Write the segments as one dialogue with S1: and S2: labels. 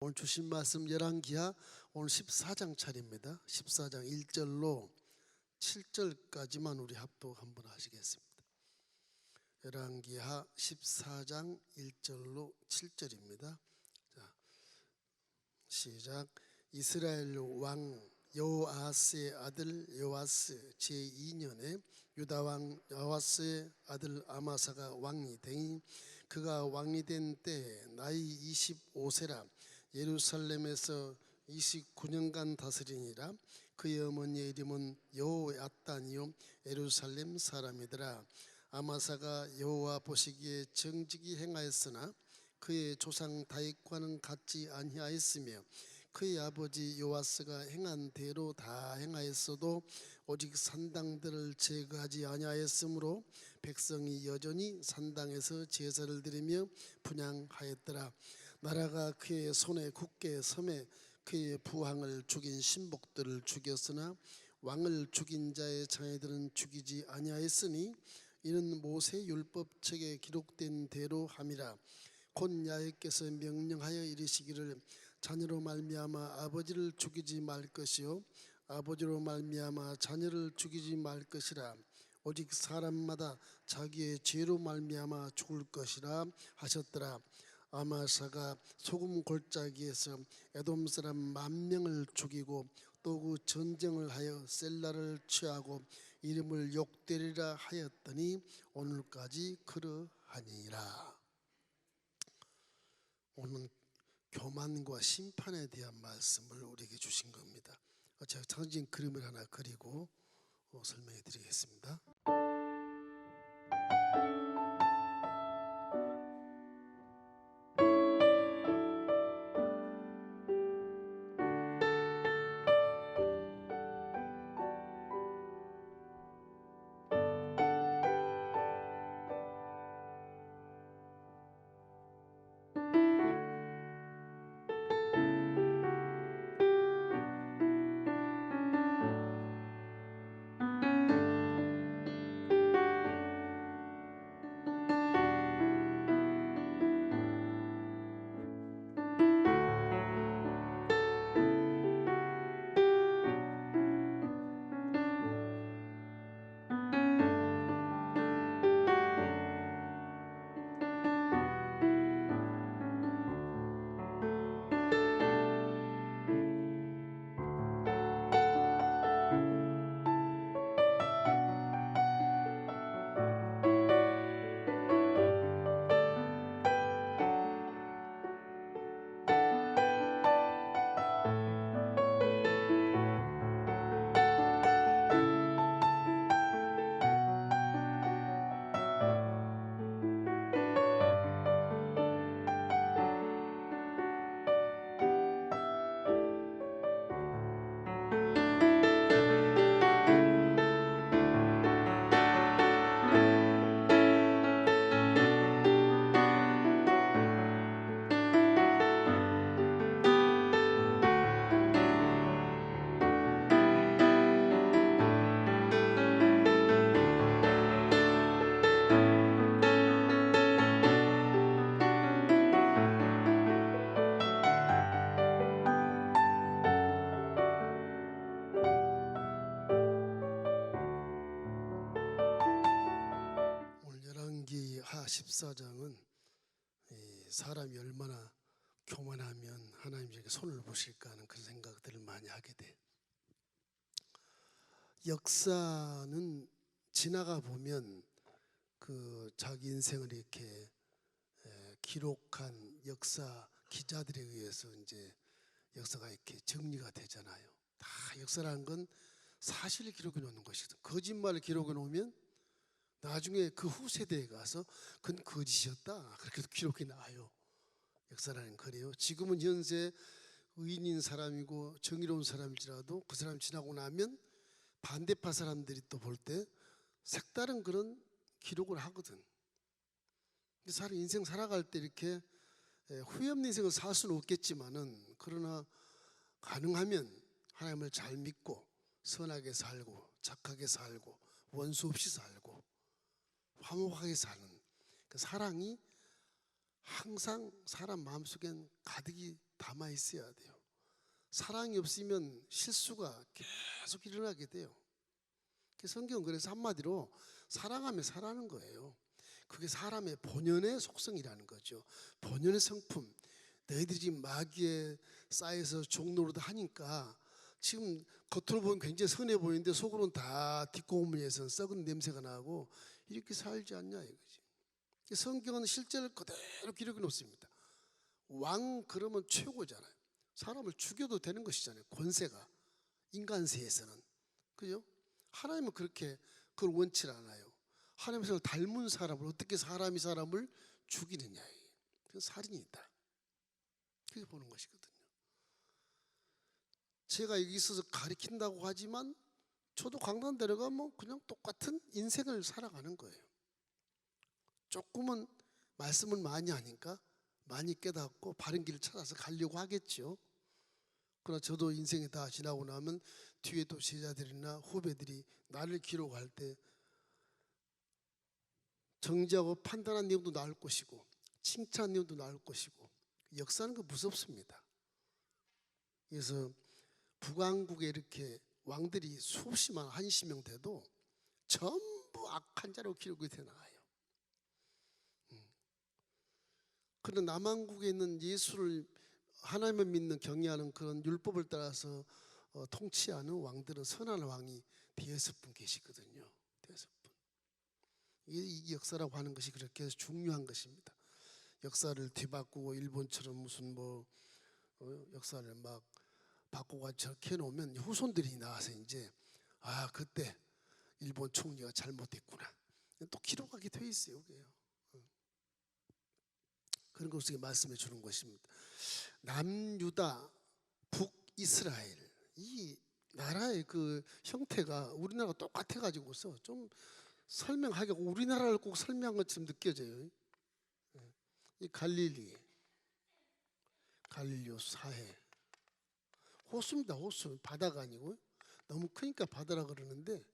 S1: 오늘 주신 말씀 열왕기하 오늘 14장 차례입니다. 14장 1절로 7절까지만 우리 합독 한번 하시겠습니다. 열왕기하 14장 1절로 7절입니다. 자, 시작. 이스라엘 왕 여호아스의 아들 요아스 제2년에 유다 왕 여호아스의 아들 아마사가 왕이 되니 그가 왕이 된 때 나이 25세라 예루살렘에서 29년간 다스리니라. 그의 어머니의 이름은 여호야단이요 예루살렘 사람이더라. 아마사가 여호와 보시기에 정직이 행하였으나 그의 조상 다윗과는 같지 아니하였으며 그의 아버지 요아스가 행한 대로 다 행하였어도 오직 산당들을 제거하지 아니하였으므로 백성이 여전히 산당에서 제사를 드리며 분향하였더라. 나라가 그의 손에 굳게 섬에 그의 부왕을 죽인 신복들을 죽였으나 왕을 죽인 자의 자녀들은 죽이지 아니하였으니 이는 모세 율법책에 기록된 대로 함이라. 곧 야훼께서 명령하여 이르시기를 자녀로 말미암아 아버지를 죽이지 말 것이요 아버지로 말미암아 자녀를 죽이지 말 것이라. 오직 사람마다 자기의 죄로 말미암아 죽을 것이라 하셨더라. 아마사가 소금 골짜기에서 에돔 사람 10,000명을 죽이고 또 그 전쟁을 하여 셀라를 취하고 이름을 욕되리라 하였더니 오늘까지 그러하니라. 오늘 교만과 심판에 대한 말씀을 우리에게 주신 겁니다. 제가 상징 그림을 하나 그리고 설명해 드리겠습니다. 오늘 열왕기하 14장은 사람이 얼마나 교만하면 하나님에게 손을 보실까 하는 그런 생각들을 많이 하게 돼. 역사는 지나가 보면 그 자기 인생을 이렇게 기록한 역사 기자들에 의해서 이제 역사가 이렇게 정리가 되잖아요. 다 역사라는 건 사실을 기록해 놓는 것이거든. 거짓말을 기록해 놓으면 나중에 그 후세대에 가서 그건 거짓이었다 그렇게 기록이 나와요. 역사라는 그래요. 지금은 현재 의인인 사람이고 정의로운 사람일지라도 그 사람 지나고 나면 반대파 사람들이 또 볼 때 색다른 그런 기록을 하거든. 사람 인생 살아갈 때 이렇게 후회 없는 인생을 살 수는 없겠지만은 그러나 가능하면 하나님을 잘 믿고 선하게 살고 착하게 살고 원수 없이 살고 화목하게 사는 그 사랑이 항상 사람 마음속엔 가득히 담아 있어야 돼요. 사랑이 없으면 실수가 계속 일어나게 돼요. 성경은 그래서 한마디로 사랑하며 살아는 거예요. 그게 사람의 본연의 속성이라는 거죠. 본연의 성품. 너희들이 지금 마귀에 쌓여서 종노릇 하니까 지금 겉으로 보면 굉장히 선해 보이는데 속으로는 다 뒷공문에서 썩은 냄새가 나고 이렇게 살지 않냐 이거지. 성경은 실제를 그대로 기록해 놓습니다. 왕 그러면 최고잖아요. 사람을 죽여도 되는 것이잖아요. 권세가 인간세에서는. 그죠? 하나님은 그렇게 그걸 원치 않아요. 하나님을 닮은 사람을 어떻게 사람이 사람을 죽이느냐. 그건 살인이다. 그렇게 보는 것이거든요. 제가 여기 있어서 가르친다고 하지만 저도 강단 데려가면 그냥 똑같은 인생을 살아가는 거예요. 조금은 말씀을 많이 하니까 많이 깨닫고 바른 길을 찾아서 가려고 하겠죠. 그러나 저도 인생이 다 지나고 나면 뒤에 또 제자들이나 후배들이 나를 기록할 때 정지하고 판단한 내용도 나올 것이고 칭찬한 내용도 나올 것이고 역사는 그 무섭습니다. 그래서 북왕국에 이렇게 왕들이 수십만 한십 명 돼도 전부 악한 자로 기록이 돼 나가요. 그런데 남왕국에 있는 예수를 하나님을 믿는 경외하는 그런 율법을 따라서 통치하는 왕들은 선한 왕이 대여섯 분 계시거든요. 대여섯 분. 이 역사라고 하는 것이 그렇게 중요한 것입니다. 역사를 뒤바꾸고 일본처럼 무슨 역사를 막 바꾸고 저렇게 해놓으면 후손들이 나와서 이제 그때 일본 총리가 잘못했구나. 또 기록하게 돼 있어요. 그런 것을 말씀해 주는 것입니다. 남유다, 북이스라엘 이 나라의 그 형태가 우리나라가 똑같아 가지고서 좀 설명하기가 우리나라를 꼭 설명한 것처럼 느껴져요. 이 갈릴리 사해 호수입니다. 호수. 바다가 아니고 너무 크니까 바다라 그러는데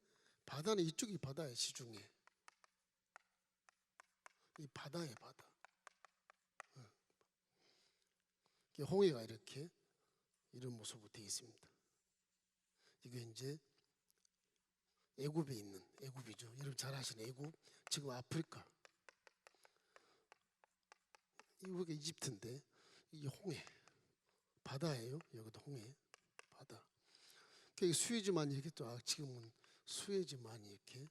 S1: 바다는 이쪽이 바다예요. 시중에 이 바다예요. 바다. 홍해가 이렇게 이런 모습으로 되어 있습니다. 이게 이제 애굽에 있는 애굽이죠. 여러분 잘 아시는 애굽. 지금 아프리카. 이게 이집트인데 이게 홍해. 바다예요. 여기도 홍해. 바다. 수에즈만이 이렇게 또 지금은 수에즈만이 이렇게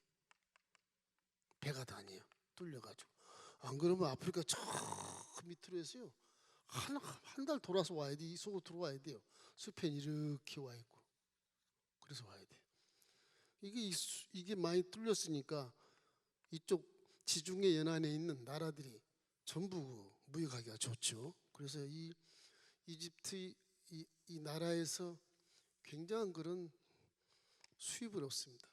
S1: 배가 다녀요. 뚫려가지고. 안 그러면 아프리카 저 밑으로 해서요. 한 달 돌아서 와야 돼. 이 속으로 들어와야 돼요. 숲에 이렇게 와 있고. 그래서 와야 돼. 이게 많이 뚫렸으니까 이쪽 지중해 연안에 있는 나라들이 전부 무역하기가 좋죠. 그래서 이 이집트 이 나라에서 굉장한 그런 수입을 얻습니다.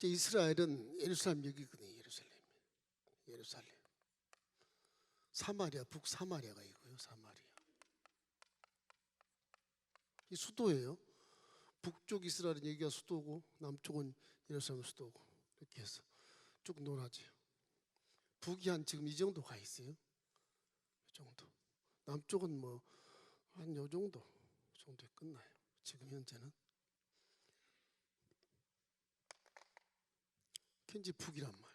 S1: 이스라엘은 예루살렘 여기거든요. 예루살렘. 사마리아, 북사마리아가 있고요. 사마리아. 이 수도예요. 북쪽 이스라엘은 여기가 수도고 남쪽은 예루살렘 수도고 이렇게 해서 쭉 논하죠. 북이 한 지금 이 정도 가 있어요. 이 정도. 남쪽은 한 요 정도에 끝나요. 지금 현재는. 현재 북이란 말.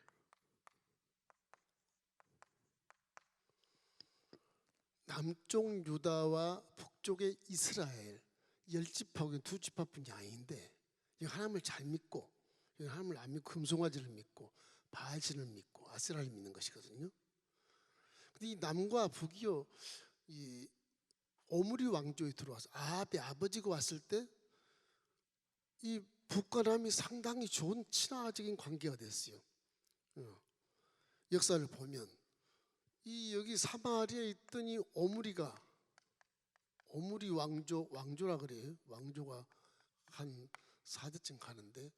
S1: 남쪽 유다와 북쪽의 이스라엘 10지파하고 2지파뿐이 아닌데 하나님을 잘 믿고 하나님을 안 믿고 금송아지를 믿고 바알신을 믿고 아세라를 믿는 것이거든요. 근데 이 남과 북이요 이 오므리 왕조에 들어와서 아합의 아버지가 왔을 때 이 북과 남이 상당히 좋은 친화적인 관계가 됐어요. 역사를 보면 여기 사마리아에 있던 이 오므리 왕조라 그래요. 왕조가 한 4대쯤 가는데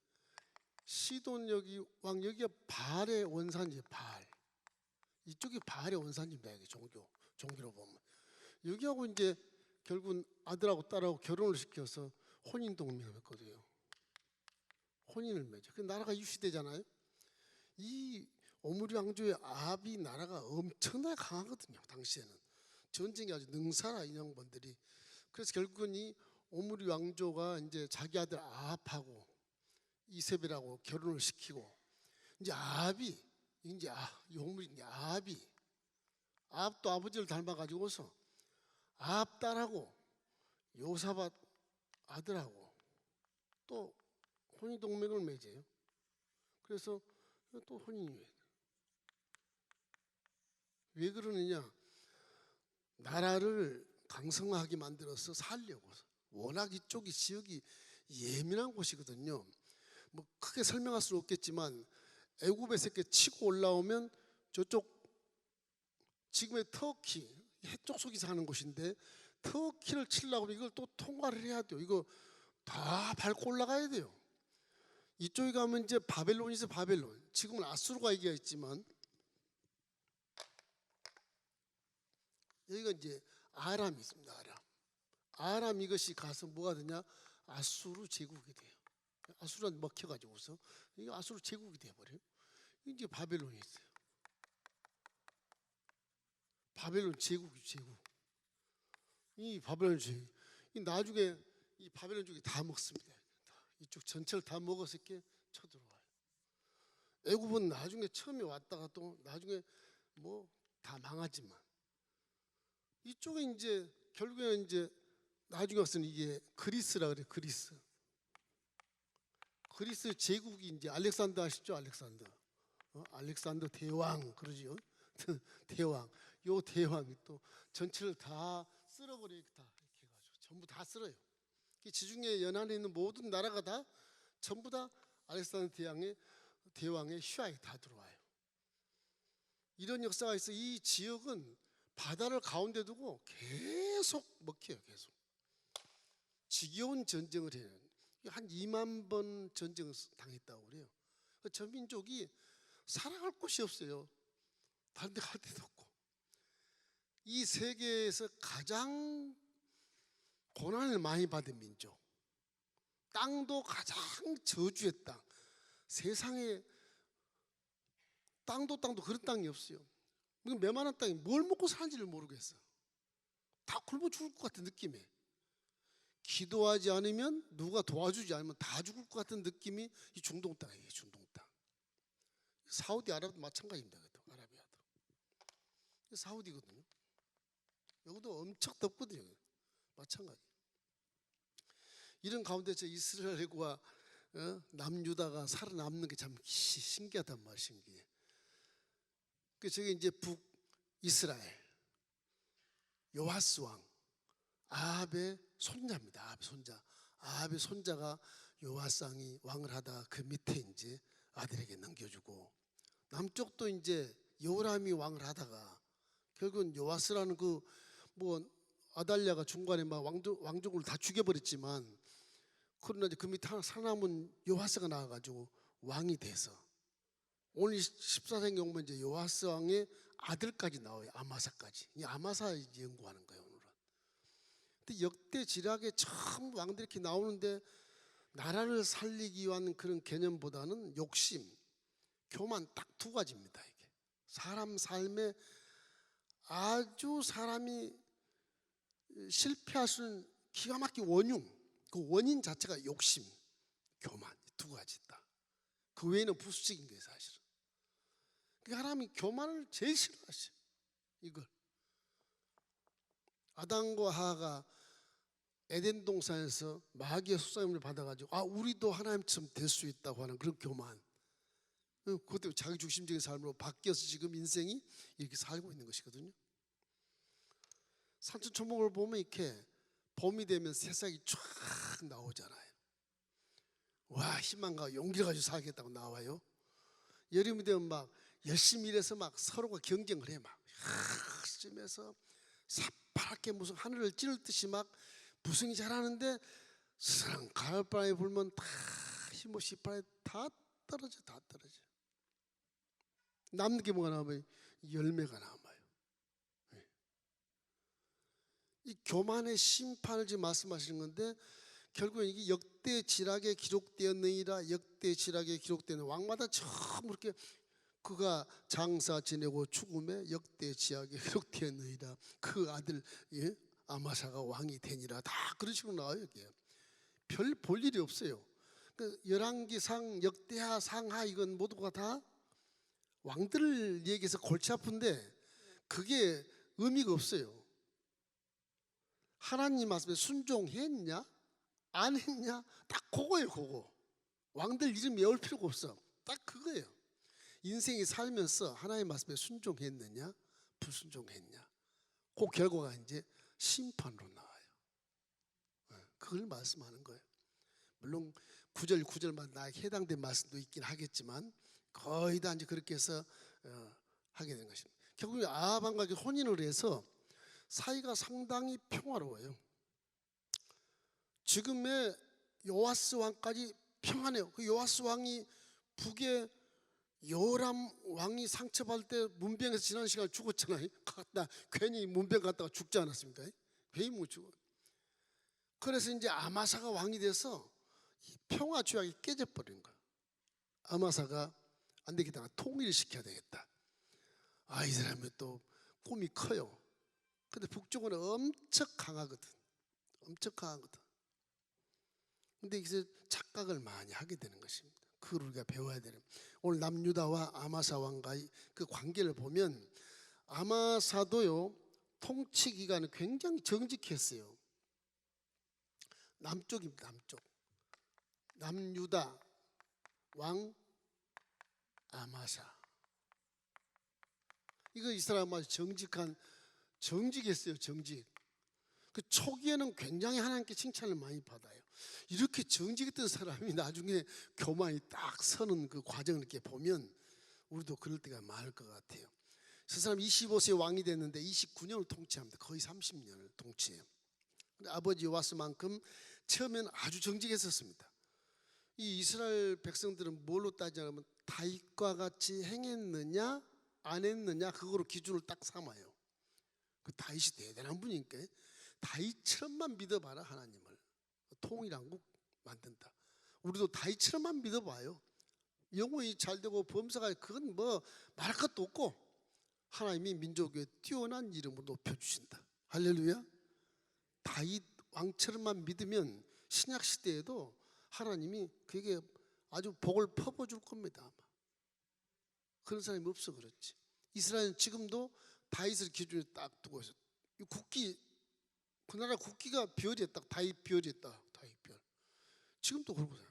S1: 시돈 여기가 바알의 원산지 바알. 이쪽이 바알의 원산지입니다. 여기 종교로 보면 여기하고 이제 결국은 아들하고 딸하고 결혼을 시켜서 혼인 동맹을 맺거든요. 혼인을 맺어. 그 나라가 유시되잖아요. 이 오므리 왕조의 아합이 나라가 엄청나게 강하거든요. 당시에는 전쟁이 아주 능사라 이 양반들이. 그래서 결국은 이 오므리 왕조가 이제 자기 아들 아합하고 이세벨하고 결혼을 시키고, 이제 아합이 이제 이 오므리 이제 아합도 아버지를 닮아가지고서 아합 딸하고 요사밧 아들하고 또 혼인 동맹을 맺어요. 그래서 또 혼인이 왜 그러느냐? 나라를 강성하게 만들어서 살려고. 워낙 이쪽이 지역이 예민한 곳이거든요. 뭐 크게 설명할 수는 없겠지만 애굽에서 이렇게 치고 올라오면 저쪽 지금의 터키 해쪽 속에서 하는 곳인데, 터키를 치려고 이걸 또 통과를 해야 돼요. 이거 다 밟고 올라가야 돼요. 이쪽에 가면 이제 바벨론에서 바벨론, 지금은 아수르가 얘기가 있지만 여기가 이제 아람이 있습니다. 아람 이것이 가서 뭐가 되냐? 아수르 제국이 돼요. 아수르한테 먹혀가지고서 이게 아수르 제국이 돼버려요. 이제 바벨론이 있어요. 바벨론 제국. 이 바벨론 제국. 이 나중에 이 바벨론 쪽이 다 먹습니다. 이쪽 전체를 다 먹어서 이렇게 쳐들어와요. 애굽은 나중에 처음에 왔다가 또 나중에 뭐 다 망하지만, 이쪽에 이제 결국에는 이제 나중에 와서는 이게 그리스라 그래. 그리스 제국이 이제 알렉산더 아시죠? 알렉산더 대왕 그러지요. 대왕. 요 대왕이 또 전체를 다 쓸어버려요. 다 이렇게 해가지고 전부 다 쓸어요. 지중해 연안에 있는 모든 나라가 다 전부 다 알렉산더 대왕의 휘하에 다 들어와요. 이런 역사가 있어. 이 지역은 바다를 가운데 두고 계속 먹혀요. 계속 지겨운 전쟁을 해요. 한 2만 번 전쟁을 당했다고 그래요. 전 민족이 살아갈 곳이 없어요. 다른 데 갈 데도 없고. 이 세계에서 가장 고난을 많이 받은 민족, 땅도 가장 저주의 땅. 세상에 땅도 그런 땅이 없어요. 메마른 땅이 뭘 먹고 사는지를 모르겠어. 다 굶어 죽을 것 같은 느낌에, 기도하지 않으면, 누가 도와주지 않으면 다 죽을 것 같은 느낌이 이 중동 땅이에요. 중동 땅. 사우디아라비아도 마찬가지입니다. 아라비아도 사우디거든요. 여기도 엄청 덥거든요. 마찬가지. 이런 가운데 저 이스라엘과 남유다가 살아남는 게 참 신기하단 말이에요. 신기해. 그 저게 이제 북이스라엘 요아스 왕 아합의 손자입니다. 아합의 손자가 요아스 왕이 왕을 하다 그 밑에 이제 아들에게 넘겨주고, 남쪽도 이제 여호람이 왕을 하다가 결국은 요아스라는 그 뭐 아달랴가 중간에 막 왕족을 다 죽여버렸지만, 그러나 이제 그 밑에 하나 살아남은 요아스가 나와가지고 왕이 돼서, 오늘 14세기 오면 이제 요아스 왕의 아들까지 나와요. 아마사까지. 이 아마사 이제 연구하는 거예요, 오늘은. 근데 역대 지략에 처음 왕들이 이렇게 나오는데, 나라를 살리기 위한 그런 개념보다는 욕심, 교만, 딱 두 가지입니다. 이게 사람 삶에 아주 사람이 실패할 수 있는 기가 막힌 그 원인 자체가 욕심, 교만, 두 가지 있다. 그 외에는 부수적인 거예요, 사실은. 그 사람이 교만을 제일 싫어하셔. 이걸 아담과 하하가 에덴 동산에서 마귀의 속삭임을 받아가지고 우리도 하나님처럼 될 수 있다고 하는 그런 교만, 그것도 자기 중심적인 삶으로 바뀌어서 지금 인생이 이렇게 살고 있는 것이거든요. 산천초목을 보면 이렇게 봄이 되면 새싹이 쫙 나오잖아요. 와, 희망과 용기를 가지고 살겠다고 나와요. 여름이 되면 막 열심히 일해서 막 서로가 경쟁을 해. 막 쯤에서 새파랗게 무슨 하늘을 찌를 듯이 막 무성이 자라는데, 스랑 가을바람이 불면 다 힘없이 이파리 다 떨어져. 남는 게 뭐가 남아요? 열매가 남아요. 이 교만의 심판을 지금 말씀하시는 건데, 결국은 이게 역대 지락에 기록되었느니라. 역대 지락에 기록되는 왕마다 처음 그렇게 그가 장사 지내고 죽음에 역대 지하게 기록되었느니라. 그 아들 아마사가 왕이 되니라. 다 그런 식으로 나와요. 여기에 별 볼 일이 없어요. 그 열왕기상, 역대하, 상하 이건 모두가 다 왕들을 얘기해서 골치 아픈데 그게 의미가 없어요. 하나님 말씀에 순종했냐 안 했냐 딱 그거예요. 그거 왕들 이름 외울 필요가 없어. 딱 그거예요. 인생이 살면서 하나님 말씀에 순종했느냐 불순종했냐 그 결과가 이제 심판으로 나와요. 그걸 말씀하는 거예요. 물론 구절마다 나에게 해당된 말씀도 있긴 하겠지만 거의 다 이제 그렇게 해서 하게 된 것입니다. 결국 아합과 혼인을 해서 사이가 상당히 평화로워요. 지금의 요아스 왕까지 평안해요. 그 요아스 왕이 북에 요람 왕이 상처받을 때 문병에서 지난 시간에 죽었잖아요. 괜히 문병 갔다가 죽지 않았습니까? 괜히 못 죽어. 그래서 이제 아마사가 왕이 돼서 평화 조약이 깨져버린 거야. 아마사가 안 되겠다. 통일을 시켜야 되겠다. 이 사람이 또 꿈이 커요. 근데 북쪽은 엄청 강하거든. 엄청 강하거든. 근데 여기서 착각을 많이 하게 되는 것입니다. 그걸 우리가 배워야 되는. 오늘 남유다와 아마사 왕과의 그 관계를 보면 아마사도요 통치 기간은 굉장히 정직했어요. 남쪽입니다. 남쪽. 남유다 왕 아마사. 이거 이 사람 아주 정직했어요. 정직. 그 초기에는 굉장히 하나님께 칭찬을 많이 받아요. 이렇게 정직했던 사람이 나중에 교만이 딱 서는 그 과정을 이렇게 보면 우리도 그럴 때가 많을 것 같아요. 그 사람 25세 왕이 됐는데 29년을 통치합니다. 거의 30년을 통치해요. 아버지 요아스만큼 처음에는 아주 정직했었습니다. 이 이스라엘 백성들은 뭘로 따지냐면 다윗과 같이 행했느냐 안 했느냐 그거로 기준을 딱 삼아요. 그 다윗이 대단한 분이니까 다윗처럼만 믿어봐라. 하나님을 통일한국 만든다. 우리도 다윗처럼만 믿어봐요. 영혼이 잘되고 범사가 그건 뭐 말할 것도 없고 하나님이 민족에 뛰어난 이름으로 높여주신다. 할렐루야. 다윗 왕처럼만 믿으면 신약 시대에도 하나님이 그게 아주 복을 퍼부어줄 겁니다. 아마. 그런 사람이 없어 그렇지. 이스라엘은 지금도 다윗을 기준에 딱 두고 있어. 국기 그 나라 국기가 별이에 딱 다윗 별이 딱 다윗 별. 지금도 그러고 있어요.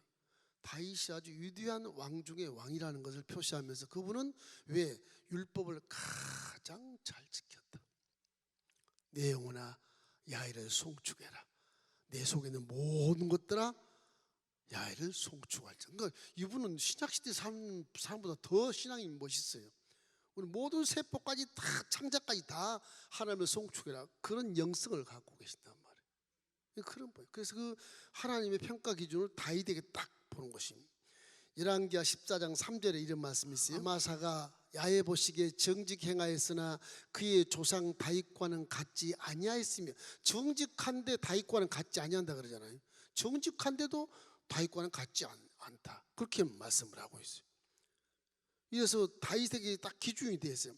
S1: 다윗이 아주 위대한 왕 중의 왕이라는 것을 표시하면서 그분은 왜 율법을 가장 잘 지켰다. 내 영혼아 야훼를 송축해라. 내 속에 있는 모든 것들아 야훼를 송축할지어다. 그러니까 이분은 신약시대 사람보다 더 신앙이 멋있어요. 우리 모든 세포까지 다 창자까지 다 하나님을 송축해라. 그런 영성을 갖고 계신단 말이에요. 그런 거예요. 그래서 그 하나님의 평가 기준을 다윗에게 딱 보는 것입니다. 열왕기하 14장 3절에 이런 말씀이 있어요. 아마사가 야훼 보시기에 정직 행하였으나 그의 조상 다윗과는 같지 아니하였으며. 정직한데 다윗과는 같지 아니한다 그러잖아요. 정직한데도 다윗과는 같지 않다. 그렇게 말씀을 하고 있어요. 이래서 다윗에게 딱 기준이 되어 있어요.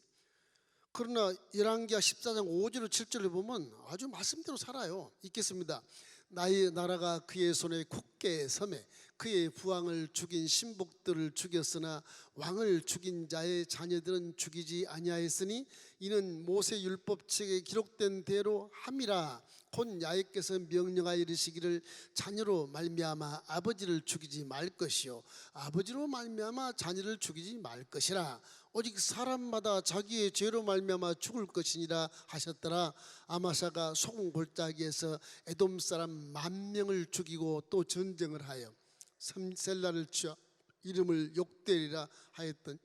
S1: 그러나 열왕기하 14장 5절 7절을 보면 아주 말씀대로 살아요. 읽겠습니다. 나의 나라가 그의 손에 굳게 섬에 그의 부왕을 죽인 신복들을 죽였으나 왕을 죽인 자의 자녀들은 죽이지 아니하였으니 이는 모세 율법책에 기록된 대로 함이라. 곧 야훼께서 명령하여 이르시기를 자녀로 말미암아 아버지를 죽이지 말 것이요 아버지로 말미암아 자녀를 죽이지 말 것이라. 오직 사람마다 자기의 죄로 말미암아 죽을 것이니라 하셨더라. 아마사가 소금 골짜기에서 에돔 사람 10,000명을 죽이고 또 전쟁을 하여 셀라를 취하 이름을 욕되리라 하였던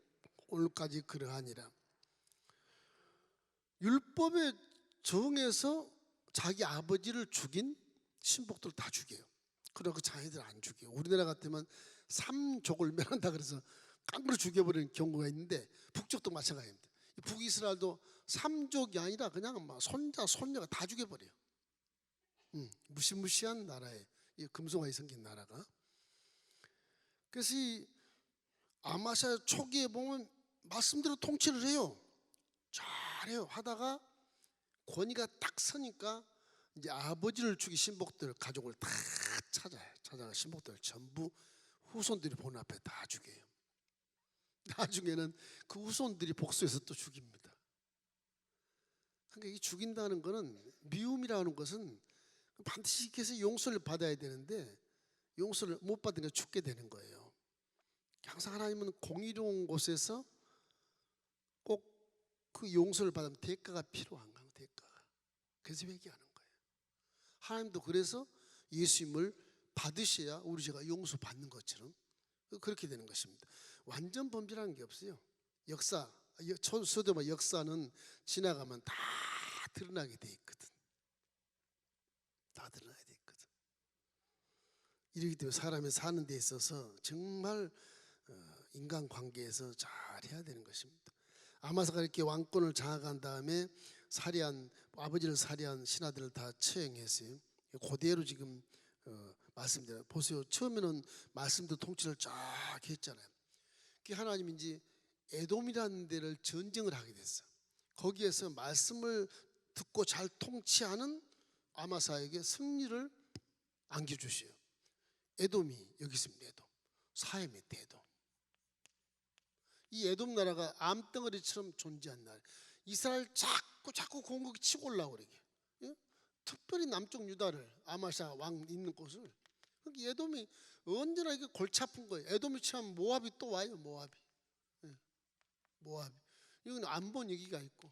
S1: 오늘까지 그러하니라. 율법에 정해서 자기 아버지를 죽인 신복들 다 죽여요. 그러나 그 자녀들 안 죽여요. 우리나라 같으면 삼족을 멸한다 그래서 깡그러 죽여버리는 경우가 있는데 북쪽도 마찬가지입니다. 북이스라엘도 삼족이 아니라 그냥 막 손자 손녀가 다 죽여버려요. 무시무시한 나라에 이 금송아지 생긴 나라가. 그래서 이 아마사 초기에 보면 말씀대로 통치를 해요. 잘해요. 하다가 권위가 딱 서니까 이제 아버지를 죽인 신복들 가족을 다 찾아요. 찾아가 신복들 전부 후손들이 보는 앞에 다 죽여요. 나중에는 그 후손들이 복수해서 또 죽입니다. 그러니까 이 죽인다는 것은, 미움이라는 것은 반드시 이렇게 해서 용서를 받아야 되는데 용서를 못 받으니까 죽게 되는 거예요. 항상 하나님은 공의로운 곳에서 꼭 그 용서를 받으면 대가가 필요한 거예요. 대가가. 그래서 회개하는 거예요. 하나님도 그래서 예수님을 받으셔야 우리 죄가 용서받는 것처럼 그렇게 되는 것입니다. 완전 범죄라는 게 없어요. 역사, 소돔의 역사는 지나가면 다 드러나게 돼 있거든. 다 드러나게 돼 있거든. 이러기 때문에 사람이 사는 데 있어서 정말 인간관계에서 잘 해야 되는 것입니다. 아마사가 이렇게 왕권을 장악한 다음에 아버지를 살해한 신하들을 다 처형했어요. 그대로 지금 말씀드려요. 보세요. 처음에는 말씀도 통치를 쫙 했잖아요. 그 하나님이 이제 에돔이라는 데를 전쟁을 하게 됐어요. 거기에서 말씀을 듣고 잘 통치하는 아마사에게 승리를 안겨주셔요. 에돔이 여기 있습니다. 에돔. 사햄의 대돔. 이 에돔 나라가 암덩어리처럼 존재한 나라. 이스라엘 자꾸 공격이 치고 올라오고 그러게. 예? 특별히 남쪽 유다를, 아마사 왕 있는 곳을. 그러니까 에돔이 언제나 이게 골치 아픈 거예요. 에돔이 치면 모압이 또 와요. 모압이. 예. 모압이. 이건 안본 얘기가 있고.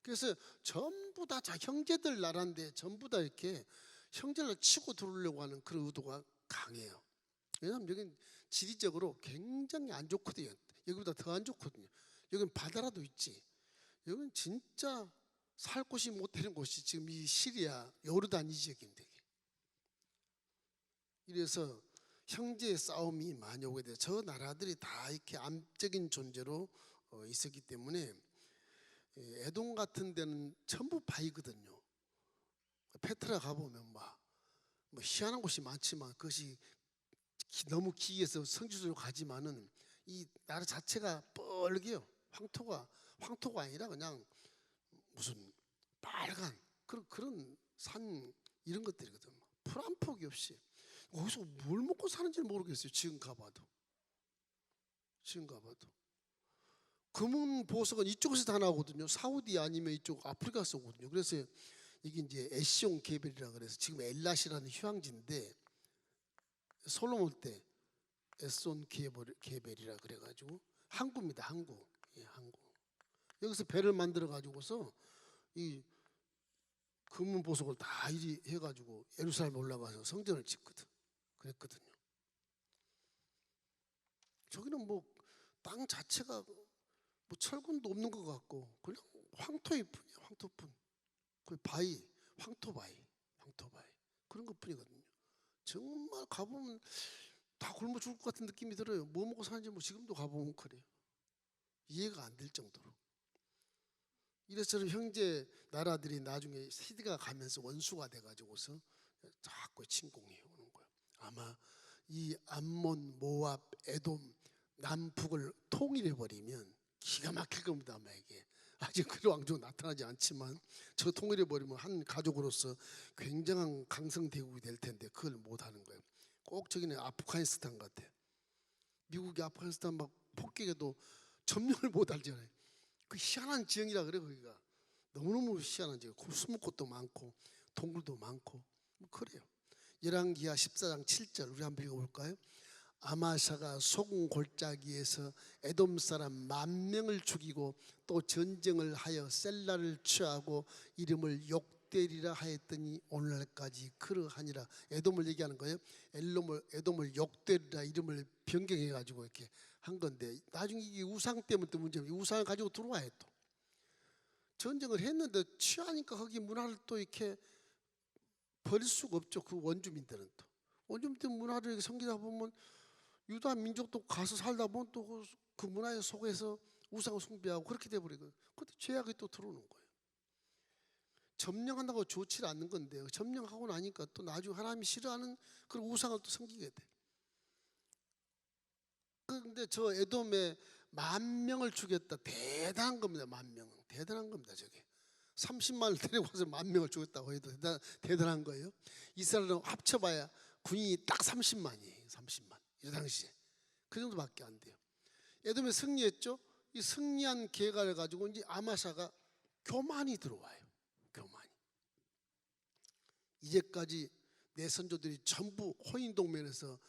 S1: 그래서 전부 다 형제들 나라인데 전부 다 이렇게 형제를 치고 들어오려고 하는 그런 의도가 강해요. 왜냐하면 여기는 지리적으로 굉장히 안 좋거든요. 여기보다 더 안 좋거든요. 여기는 바다라도 있지. 여기는 진짜 살 곳이 못 되는 곳이 지금 이 시리아 요르단 이 지역인데. 이래서 형제의 싸움이 많이 오게 돼요. 저 나라들이 다 이렇게 암적인 존재로 있었기 때문에 에돔 같은 데는 전부 바위거든요. 페트라 가보면 뭐 희한한 곳이 많지만 그것이 너무 기이해서 성지순으로 가지만은 이 나라 자체가 뻘개요. 황토가 아니라 그냥 무슨 빨간 그런 산 이런 것들이거든. 풀 한 폭이 없이 거기서 뭘 먹고 사는지 모르겠어요. 지금 가봐도 금은 보석은 이쪽에서 다 나오거든요. 사우디 아니면 이쪽 아프리카에서 오거든요. 그래서 이게 이제 에시온 게벨이라 그래서 지금 엘랏이라는 휴양지인데 솔로몬 때 에스온 게벨이라 그래가지고 항구입니다. 항구. 예, 항구. 여기서 배를 만들어 가지고서 이 금은 보석을 다 이리 해가지고 예루살렘 올라가서 성전을 짓거든. 그랬거든요. 저기는 뭐 땅 자체가 뭐 철근도 없는 것 같고 그냥 황토일 뿐이야. 황토뿐. 그 바위, 황토바위 그런 것뿐이거든요. 정말 가보면 다 굶어 죽을 것 같은 느낌이 들어요. 뭐 먹고 사는지 뭐 지금도 가보면 그래요. 이해가 안 될 정도로. 이래서 형제 나라들이 나중에 시대가 가면서 원수가 돼가지고서 자꾸 침공해 오는 거예요. 아마 이 암몬, 모압, 에돔, 남북을 통일해버리면 기가 막힐 겁니다. 아마 이게 아직 그 왕조 나타나지 않지만 저 통일해버리면 한 가족으로서 굉장한 강성대국이 될 텐데 그걸 못하는 거예요. 꼭 저기는 아프가니스탄 같아. 미국이 아프가니스탄 막 폭격해도 점령을 못하잖아요. 그 희한한 지형이라 그래. 거기가 너무너무 희한한 지형. 숨을 곳도 많고 동굴도 많고 뭐 그래요. 열왕기하 14장 7절 우리 한번 읽어볼까요? 아마샤가 소금 골짜기에서 에돔 사람 10,000명을 죽이고 또 전쟁을 하여 셀라를 취하고 이름을 욕되리라 하였더니 오늘날까지 그러하니라. 에돔을 얘기하는 거예요. 에돔을 욕되리라 이름을 변경해 가지고 이렇게 한 건데 나중에 이 우상 때문에 또 문제예요. 이 우상을 가지고 들어와요. 또 전쟁을 했는데 취하니까 거기 문화를 또 이렇게 버릴 수가 없죠. 그 원주민들은 또 원주민들 문화를 섬기다 보면 유다 민족도 가서 살다 보면 또 그 문화에 속에서 우상을 숭배하고 그렇게 돼버리거든요. 그때 죄악이 또 들어오는 거예요. 점령한다고 좋지 않는 건데 점령하고 나니까 또 나중에 하나님이 싫어하는 그런 우상을 또 섬기게 돼. 그런데 저 에돔의 10,000명을 죽였다. 대단한 겁니다. 10,000명. 대단한 겁니다. 저게 30만을 데리고 와서 10,000명을 죽였다고 해도 대단한 거예요. 이스라엘은 합쳐봐야 군인이 딱 30만이에요. 30만. 이 당시에 그 정도밖에 안 돼요. 에돔에 승리했죠. 이 승리한 계가를 가지고 이제 아마샤가 교만이 들어와요. 교만이. 이제까지 내 선조들이 전부 호인동맹에서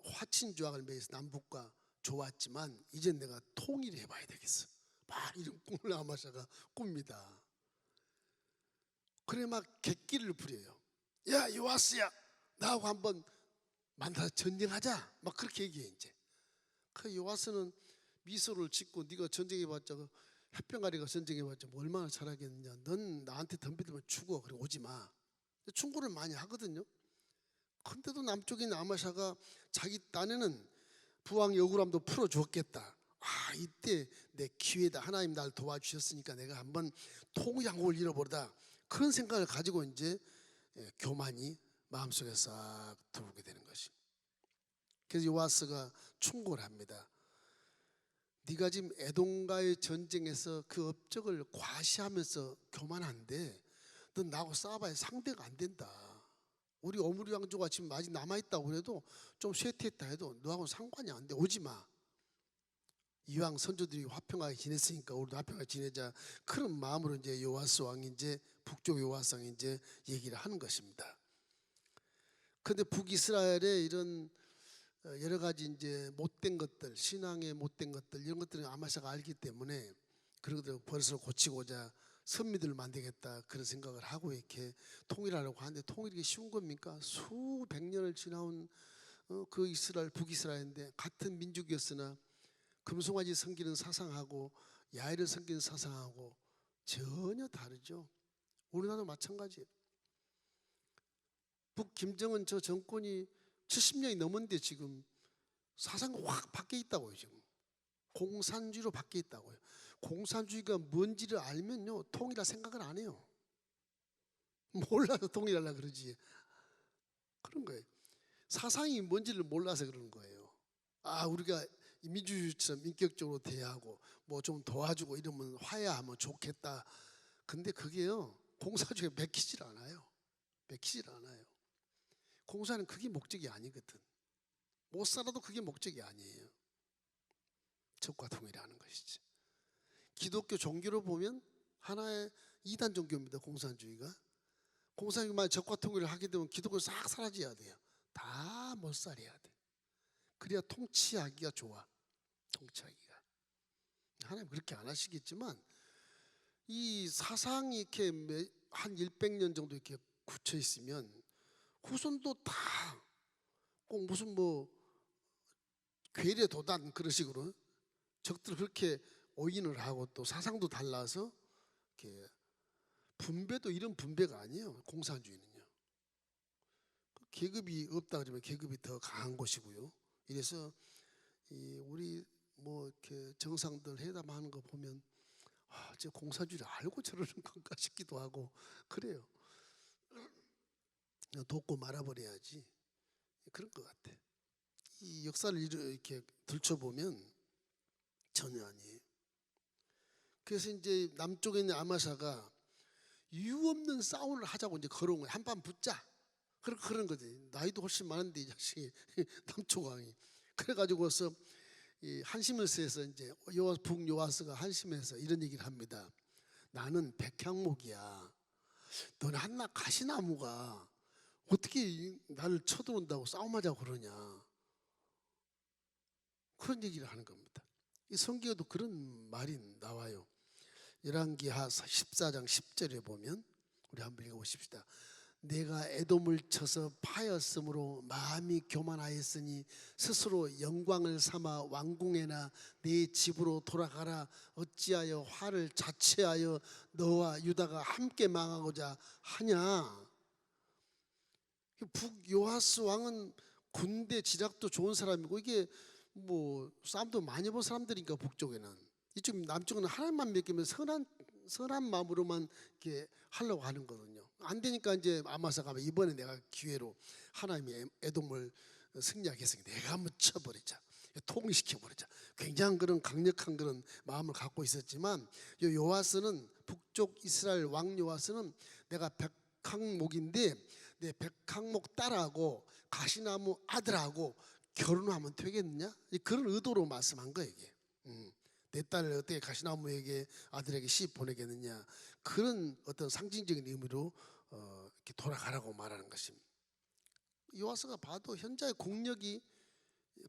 S1: 화친조약을 맺어서 남북과 좋았지만 이제 내가 통일을 해봐야 되겠어. 막 이런 꿈을 아마샤가 꿉니다. 그래 막 객기를 부려요. 야 요아스야, 나하고 한번 만나서 전쟁하자. 막 그렇게 얘기해 이제. 그 요아스는 미소를 짓고 네가 전쟁해봤자 햇병아리가 전쟁해봤자 뭐 얼마나 잘하겠느냐. 넌 나한테 덤비면 죽어. 그래 오지 마. 충고를 많이 하거든요. 근데도 남쪽에 있는 아마샤가 자기 딴에는 부왕의 억울함도 풀어주었겠다. 아 이때 내 기회다. 하나님 날 도와주셨으니까 내가 한번 통장국을 잃어버리다. 그런 생각을 가지고 이제 교만이 마음속에 싹 들어오게 되는 것이. 그래서 요아스가 충고를 합니다. 네가 지금 에돔과의 전쟁에서 그 업적을 과시하면서 교만한데 넌 나하고 싸워봐야 상대가 안 된다. 우리 오므리 왕조가 지금 아직 남아있다고 해도 좀 쇠퇴했다 해도 너하고는 상관이 안 돼. 오지 마. 이왕 선조들이 화평하게 지냈으니까 우리도 화평하게 지내자. 그런 마음으로 이제 요아스 왕이 이제 북쪽 요아스 왕이 이제 얘기를 하는 것입니다. 그런데 북이스라엘의 이런 여러 가지 이제 못된 것들, 신앙의 못된 것들 이런 것들은 아마샤가 알기 때문에 그런 것들을 버릇을 고치고자 선미들을 만들겠다 그런 생각을 하고 이렇게 통일하려고 하는데 통일이 쉬운 겁니까? 수백 년을 지나온 그 이스라엘 북이스라엘인데 같은 민족이었으나 금송아지 섬기는 사상하고 야훼를 섬기는 사상하고 전혀 다르죠. 우리나라도 마찬가지예요. 북 김정은 저 정권이 70년이 넘었는데 지금 사상이 확 바뀌어 있다고요. 지금 공산주의로 바뀌어 있다고요. 공산주의가 뭔지를 알면요 통일할 생각을 안 해요. 몰라서 통일하려고 그러지. 그런 거예요. 사상이 뭔지를 몰라서 그러는 거예요. 아 우리가 민주주의처럼 인격적으로 대하고 뭐 좀 도와주고 이러면 화해하면 좋겠다. 근데 그게요 공산주의가 맥히질 않아요. 맥히질 않아요. 공사는 그게 목적이 아니거든. 못 살아도 그게 목적이 아니에요. 적과 통일하는 것이지. 기독교 종교로 보면 하나의 이단 종교입니다. 공산주의가. 공산주의만 적과 통일을 하게 되면 기독교 싹 사라져야 돼요. 다 못살해야 돼. 그래야 통치하기가 좋아. 통치하기가. 하나님 그렇게 안 하시겠지만 이 사상이 이렇게 한 100년 정도 이렇게 굳혀 있으면 후손도 다 꼭 무슨 뭐 괴뢰 도단 그런 식으로 적들 그렇게 오인을 하고 또 사상도 달라서 이렇게 분배도 이런 분배가 아니에요. 공산주의는요. 계급이 없다 그러면 계급이 더 강한 곳이고요. 이래서 우리 뭐 이렇게 정상들 회담하는 거 보면 아, 저 공산주의를 알고 저러는 건가 싶기도 하고 그래요. 돕고 말아버려야지. 그런 것 같아. 이 역사를 이렇게 들춰보면 전혀 아니에요. 그래서 이제 남쪽에 있는 아마샤가 이유 없는 싸움을 하자고 이제 걸어온 거예요. 한판 붙자. 그런 거지. 나이도 훨씬 많은데 이 자식이 남쪽 왕이. 그래가지고서 이 한심을세에서 이제 북요아스가 한심해서 이런 얘기를 합니다. 나는 백향목이야. 너는 한낱 가시나무가 어떻게 나를 쳐들어온다고 싸움하자고 그러냐. 그런 얘기를 하는 겁니다. 이 성경에도 그런 말이 나와요. 열왕기하 14장 10절에 보면 우리 한번 읽어보십시다. 내가 에돔을 쳐서 파였으므로 마음이 교만하였으니 스스로 영광을 삼아 왕궁에나 네 집으로 돌아가라. 어찌하여 화를 자체하여 너와 유다가 함께 망하고자 하냐. 북요아스 왕은 군대 지략도 좋은 사람이고 이게 뭐 싸움도 많이 본 사람들이니까 북쪽에는 이쪽 남쪽은 하나님만 믿기면 선한 마음으로만 이렇게 하려고 하는 거거든요. 안 되니까 이제 아마사가 이번에 내가 기회로 하나님이 에돔을 승리하게 했으니까 내가 한번 쳐버리자. 통일시켜버리자. 굉장한 그런 강력한 그런 마음을 갖고 있었지만 요아스는 북쪽 이스라엘 왕 요아스는 내가 백항목인데 내 백항목 딸하고 가시나무 아들하고 결혼하면 되겠느냐? 그런 의도로 말씀한 거예요 이게. 내 딸을 어떻게 가시나무에게 아들에게 시집 보내겠느냐, 그런 어떤 상징적인 의미로 이렇게 돌아가라고 말하는 것입니다. 요아스가 봐도 현자의 공력이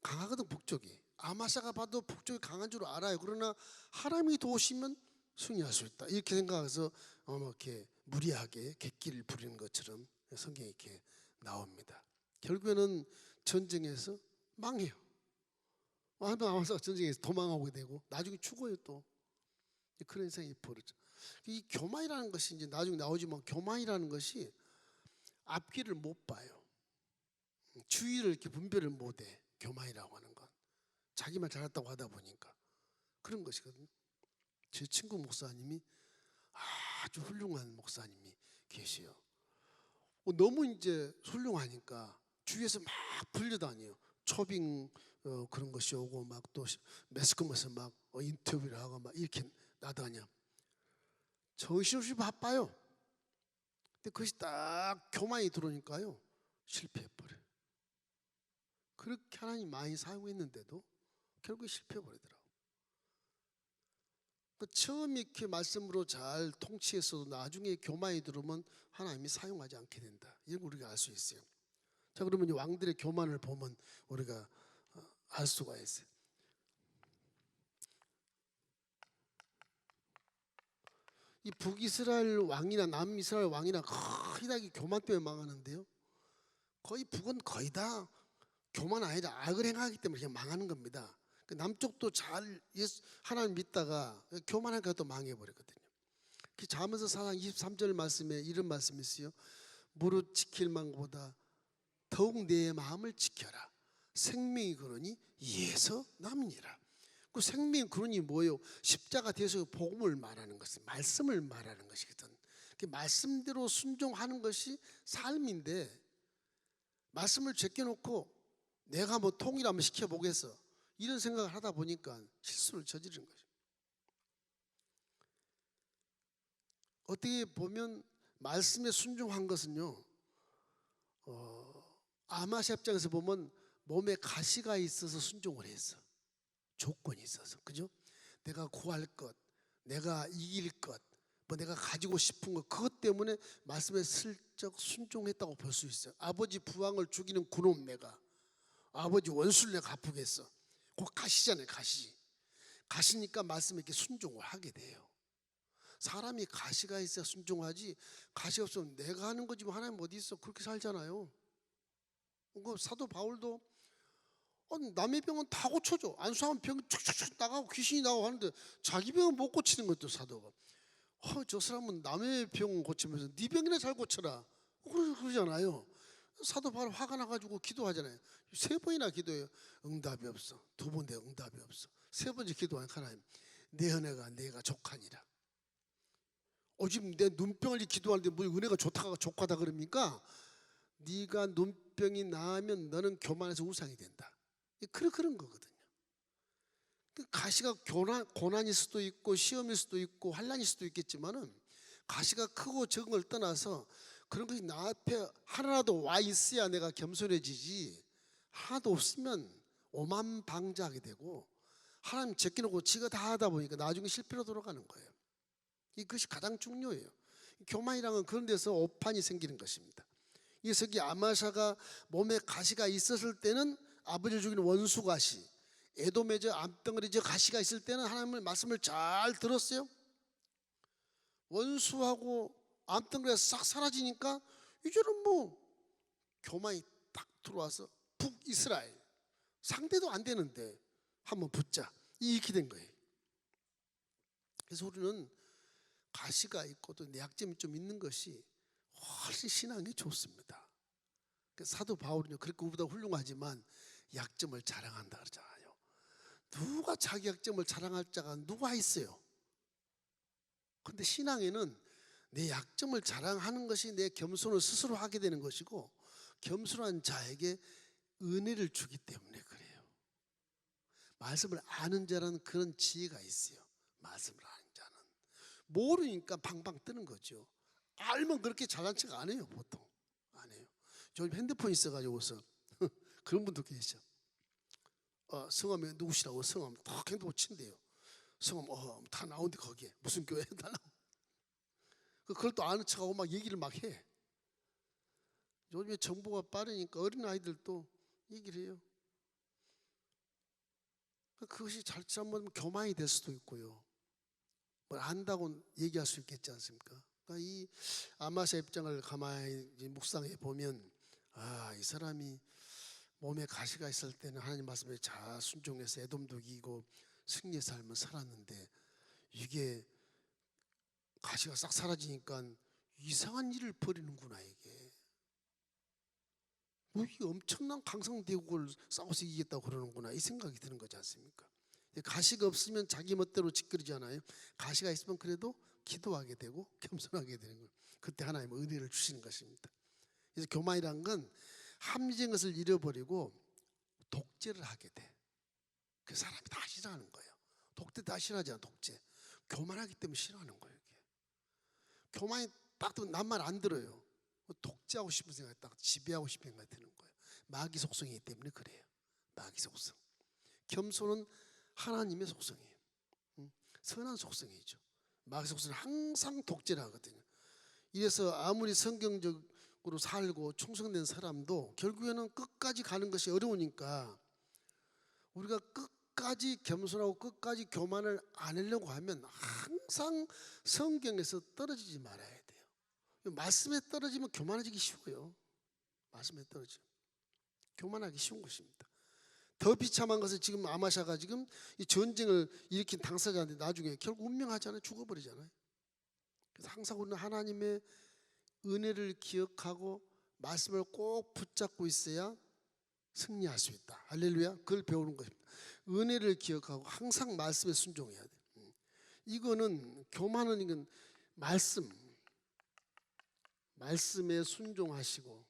S1: 강하거든. 북쪽이 아마샤가 봐도 북쪽이 강한 줄 알아요. 그러나 하나님이 도우시면 승리할 수 있다 이렇게 생각해서 이렇게 무리하게 객기를 부리는 것처럼 성경에 이렇게 나옵니다. 결국에는 전쟁에서 망해요. 아마샤가 전쟁에서 도망하게 되고 나중에 죽어요. 또 그런 생각이 벌어져. 이 교만이라는 것이 이제 나중에 나오지만 교만이라는 것이 앞길을 못 봐요. 주의를 이렇게 분별을 못해. 교만이라고 하는 건 자기만 잘났다고 하다 보니까 그런 것이거든요. 제 친구 목사님이 아주 훌륭한 목사님이 계세요. 너무 이제 훌륭하니까 주위에서 막 불려다녀요. 초빙 그런 것이 오고 막 또 매스컴에서 막 인터뷰를 하고 막 이렇게 나다녀. 정신없이 바빠요. 근데 그것이 딱 교만이 들어오니까요 실패해버려요. 그렇게 하나님 많이 사용했는데도 결국에 실패해버리더라고요. 처음 이렇게 말씀으로 잘 통치했어도 나중에 교만이 들어오면 하나님이 사용하지 않게 된다. 이런 걸 우리가 알 수 있어요. 자, 그러면 이 왕들의 교만을 보면 우리가 알 수가 있어요. 이 북이스라엘 왕이나 남이스라엘 왕이나 거의 다 교만 때문에 망하는데요. 거의 북은 거의 다 교만 아니라 악을 행하기 때문에 그냥 망하는 겁니다. 남쪽도 잘 하나님 믿다가 교만하니까 또 망해버렸거든요. 잠언서 4장 23절 말씀에 이런 말씀이 있어요. 무릇 지킬 만보다 더욱 내 마음을 지켜라. 생명이 그러니 이에서 남으니라. 그 생명이 그러니 뭐예요? 십자가 뒤에서 복음을 말하는 것은 말씀을 말하는 것이거든. 그 말씀대로 순종하는 것이 삶인데 말씀을 제껴놓고 내가 뭐 통일 한번 시켜보겠어 이런 생각을 하다 보니까 실수를 저지르는 거죠. 어떻게 보면 말씀에 순종한 것은요, 아마샤 입장에서 보면 몸에 가시가 있어서 순종을 했어. 조건이 있어서, 그죠? 내가 구할 것, 내가 이길 것, 뭐 내가 가지고 싶은 것, 그것 때문에 말씀에 슬쩍 순종했다고 볼 수 있어요. 아버지 부왕을 죽이는 그놈 내가, 아버지 원수를 내가 갚으겠어. 곧 가시잖아요. 가시니까 말씀에 이렇게 순종을 하게 돼요. 사람이 가시가 있어야 순종하지, 가시 없으면 내가 하는 거지 뭐 하나님 어디 있어, 그렇게 살잖아요. 사도 바울도 남의 병은 다 고쳐줘. 안수하면 병이 촉촉촉 나가고 귀신이 나가고 하는데 자기 병은 못 고치는 것도 사도가. 저 사람은 남의 병 고치면서 네 병이나 잘 고쳐라 그러잖아요. 사도 바울 화가 나가지고 기도하잖아요. 3번이나 기도해요. 응답이 없어. 2번 내 응답이 없어. 3번째 기도하니까 하나님, 내 은혜가 내가 족하니라. 지금 내 눈병을 기도하는데 뭐 은혜가 좋다가 족하다 그럽니까? 네가 눈병이 나으면 너는 교만해서 우상이 된다. 그런 거거든요. 가시가 고난일 수도 있고 시험일 수도 있고 환난일 수도 있겠지만은 가시가 크고 적은 걸 떠나서 그런 것이 나 앞에 하나라도 와 있어야 내가 겸손해지지, 하나도 없으면 오만방자하게 되고 하나님 제껴놓고 지가 다 하다 보니까 나중에 실패로 돌아가는 거예요. 이것이 가장 중요해요. 교만이란 그런 데서 오판이 생기는 것입니다. 그래서 이 아마샤가 몸에 가시가 있었을 때는 아버지를 죽이는 원수 가시, 에돔의 저 암덩어리 저 가시가 있을 때는 하나님의 말씀을 잘 들었어요. 원수하고 암덩어리가 싹 사라지니까 이제는 뭐 교만이 딱 들어와서 북이스라엘 상대도 안 되는데 한번 붙자 이렇게 된 거예요. 그래서 우리는 가시가 있고 또 약점이 좀 있는 것이 훨씬 신앙이 좋습니다. 사도 바울은요 그렇게 우리보다 훌륭하지만 약점을 자랑한다 그러잖아요. 누가 자기 약점을 자랑할 자가 누가 있어요? 그런데 신앙에는 내 약점을 자랑하는 것이 내 겸손을 스스로 하게 되는 것이고 겸손한 자에게 은혜를 주기 때문에 그래요. 말씀을 아는 자는 그런 지혜가 있어요. 말씀을 아는 자는 모르니까 방방 뜨는 거죠. 알면 그렇게 잘난 척 안 해요. 보통 안 해요. 요즘 핸드폰 있어가지고서 그런 분도 계셔. 성함이 누구시라고 성함 딱 핸드폰 친대요. 성함 다 나오는데 거기에 무슨 교회 해달라고. 그걸 또 아는 척하고 막 얘기를 막 해. 요즘에 정보가 빠르니까 어린 아이들도 얘기를 해요. 그것이 잘못하면 교만이 될 수도 있고요. 뭘 안다고 얘기할 수 있겠지 않습니까? 그러니까 이 아마샤 입장을 가만히 묵상해 보면 이 사람이 몸에 가시가 있을 때는 하나님 말씀에 잘 순종해서 에돔도 이기고 승리의 삶을 살았는데 이게 가시가 싹 사라지니까 이상한 일을 벌이는구나 이게. 뭐 이게 엄청난 강성대국을 싸워서 이기겠다고 그러는구나 이 생각이 드는 거지 않습니까? 가시가 없으면 자기 멋대로 짓거리잖아요. 가시가 있으면 그래도 기도하게 되고 겸손하게 되는 거예요. 그때 하나님은 은혜를 주시는 것입니다. 그래서 교만이란 건 합리적인 것을 잃어버리고 독재를 하게 돼. 그 사람이 다 싫어하는 거예요. 독재 다 싫어하잖아. 독재. 교만하기 때문에 싫어하는 거예요. 이게. 교만이 딱 남말 안 들어요. 독재하고 싶은 생각이 딱 지배하고 싶은 생각이 드는 거예요. 마귀 속성이기 때문에 그래요. 마귀 속성. 겸손은 하나님의 속성이에요. 선한 속성이죠. 마귀 속성은 항상 독재를 하거든요. 이래서 아무리 성경적으로 살고 충성된 사람도 결국에는 끝까지 가는 것이 어려우니까 우리가 끝까지 겸손하고 끝까지 교만을 안 하려고 하면 항상 성경에서 떨어지지 말아야 돼요. 말씀에 떨어지면 교만해지기 쉬워요. 말씀에 떨어지면 교만하기 쉬운 것입니다. 더 비참한 것은 지금 아마샤가 지금 이 전쟁을 일으킨 당사자인데 나중에 결국 운명하잖아요. 죽어버리잖아요. 그래서 항상 우리는 하나님의 은혜를 기억하고 말씀을 꼭 붙잡고 있어야 승리할 수 있다. 할렐루야. 그걸 배우는 것입니다. 은혜를 기억하고 항상 말씀에 순종해야 돼. 이거는 교만은 이건 말씀에 순종하시고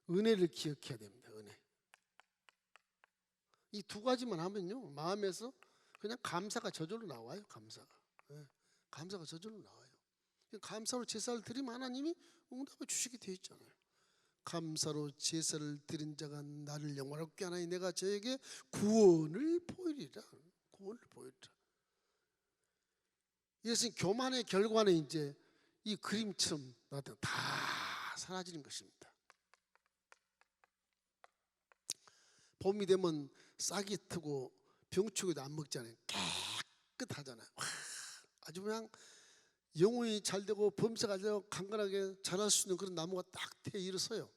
S1: 은혜를 기억해야 됩니다. 은혜. 이 두 가지만 하면요 마음에서 그냥 감사가 저절로 나와요. 감사가 저절로 나와요. 감사로 제사를 드리면 하나님이 응답을 주시게 되어 있잖아요. 감사로 제사를 드린 자가 나를 영화롭게 하나니 내가 저에게 구원을 보이리라. 구원을 보이리라. 이것은 교만의 결과는 이제 이 그림처럼 나타나 다 사라지는 것입니다. 봄이 되면 싹이 트고 병충해도 안 먹잖아요. 깨끗하잖아요. 아주 그냥 영혼이 잘 되고 범사가 되고 강건하게 자랄 수 있는 그런 나무가 딱 돼 일어서요.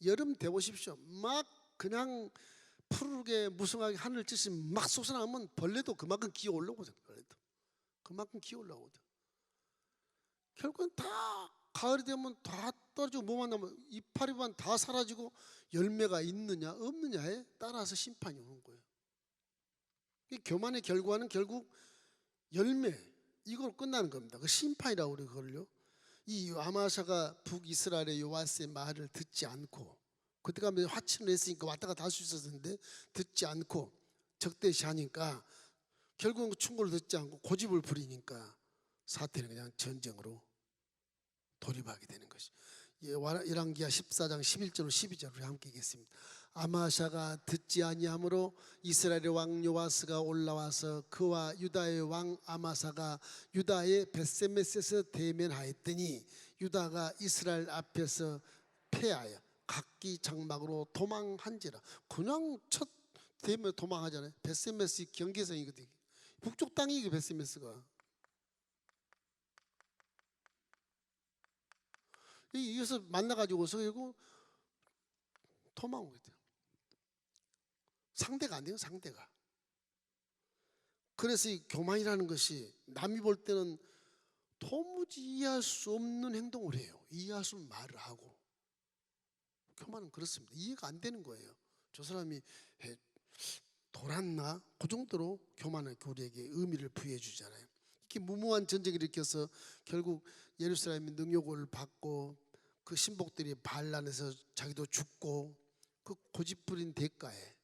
S1: 여름 돼 보십시오. 막 그냥 푸르게 무성하게 하늘 찌시 막 솟아나면 벌레도 그만큼 기어 올라오거든. 벌레도 그만큼 기어 올라오거든. 결국은 다 가을이 되면 다 떨어지고 뭐만 남으면 이파리만 다 사라지고 열매가 있느냐 없느냐에 따라서 심판이 오는 거예요. 교만의 결과는 결국 열매 이걸 끝나는 겁니다. 그 심판이라고 우리 그걸요. 이 아마샤가 북이스라엘의 요아스의 말을 듣지 않고 그때 가면 화친을 했으니까 왔다 갔다 할 수 있었는데 듣지 않고 적대시하니까 결국은 충고를 듣지 않고 고집을 부리니까 사태는 그냥 전쟁으로 돌입하게 되는 것이. 열왕기하 14장 11절로 12절 우리 함께 읽겠습니다. 아마샤가 듣지 아니하므로 이스라엘의 왕 요아스가 올라와서 그와 유다의 왕 아마사가 유다의 벳세메스에서 대면하였더니 유다가 이스라엘 앞에서 패하여 각기 장막으로 도망한지라. 그냥 첫 대면 도망하잖아요. 벳세메스 경계선이거든요. 북쪽 땅이 이게 벳세메스가. 이어서 만나가지고서 그리고 도망오게 돼요. 상대가 안 돼요. 상대가. 그래서 이 교만이라는 것이 남이 볼 때는 도무지 이해할 수 없는 행동을 해요. 이해할 수 없는 말을 하고. 교만은 그렇습니다. 이해가 안 되는 거예요. 저 사람이 돌았나? 그 정도로 교만은 우리에게 의미를 부여해 주잖아요. 이렇게 무모한 전쟁을 일으켜서 결국 예루살렘이 능욕을 받고 그 신복들이 반란해서 자기도 죽고 그 고집부린 대가에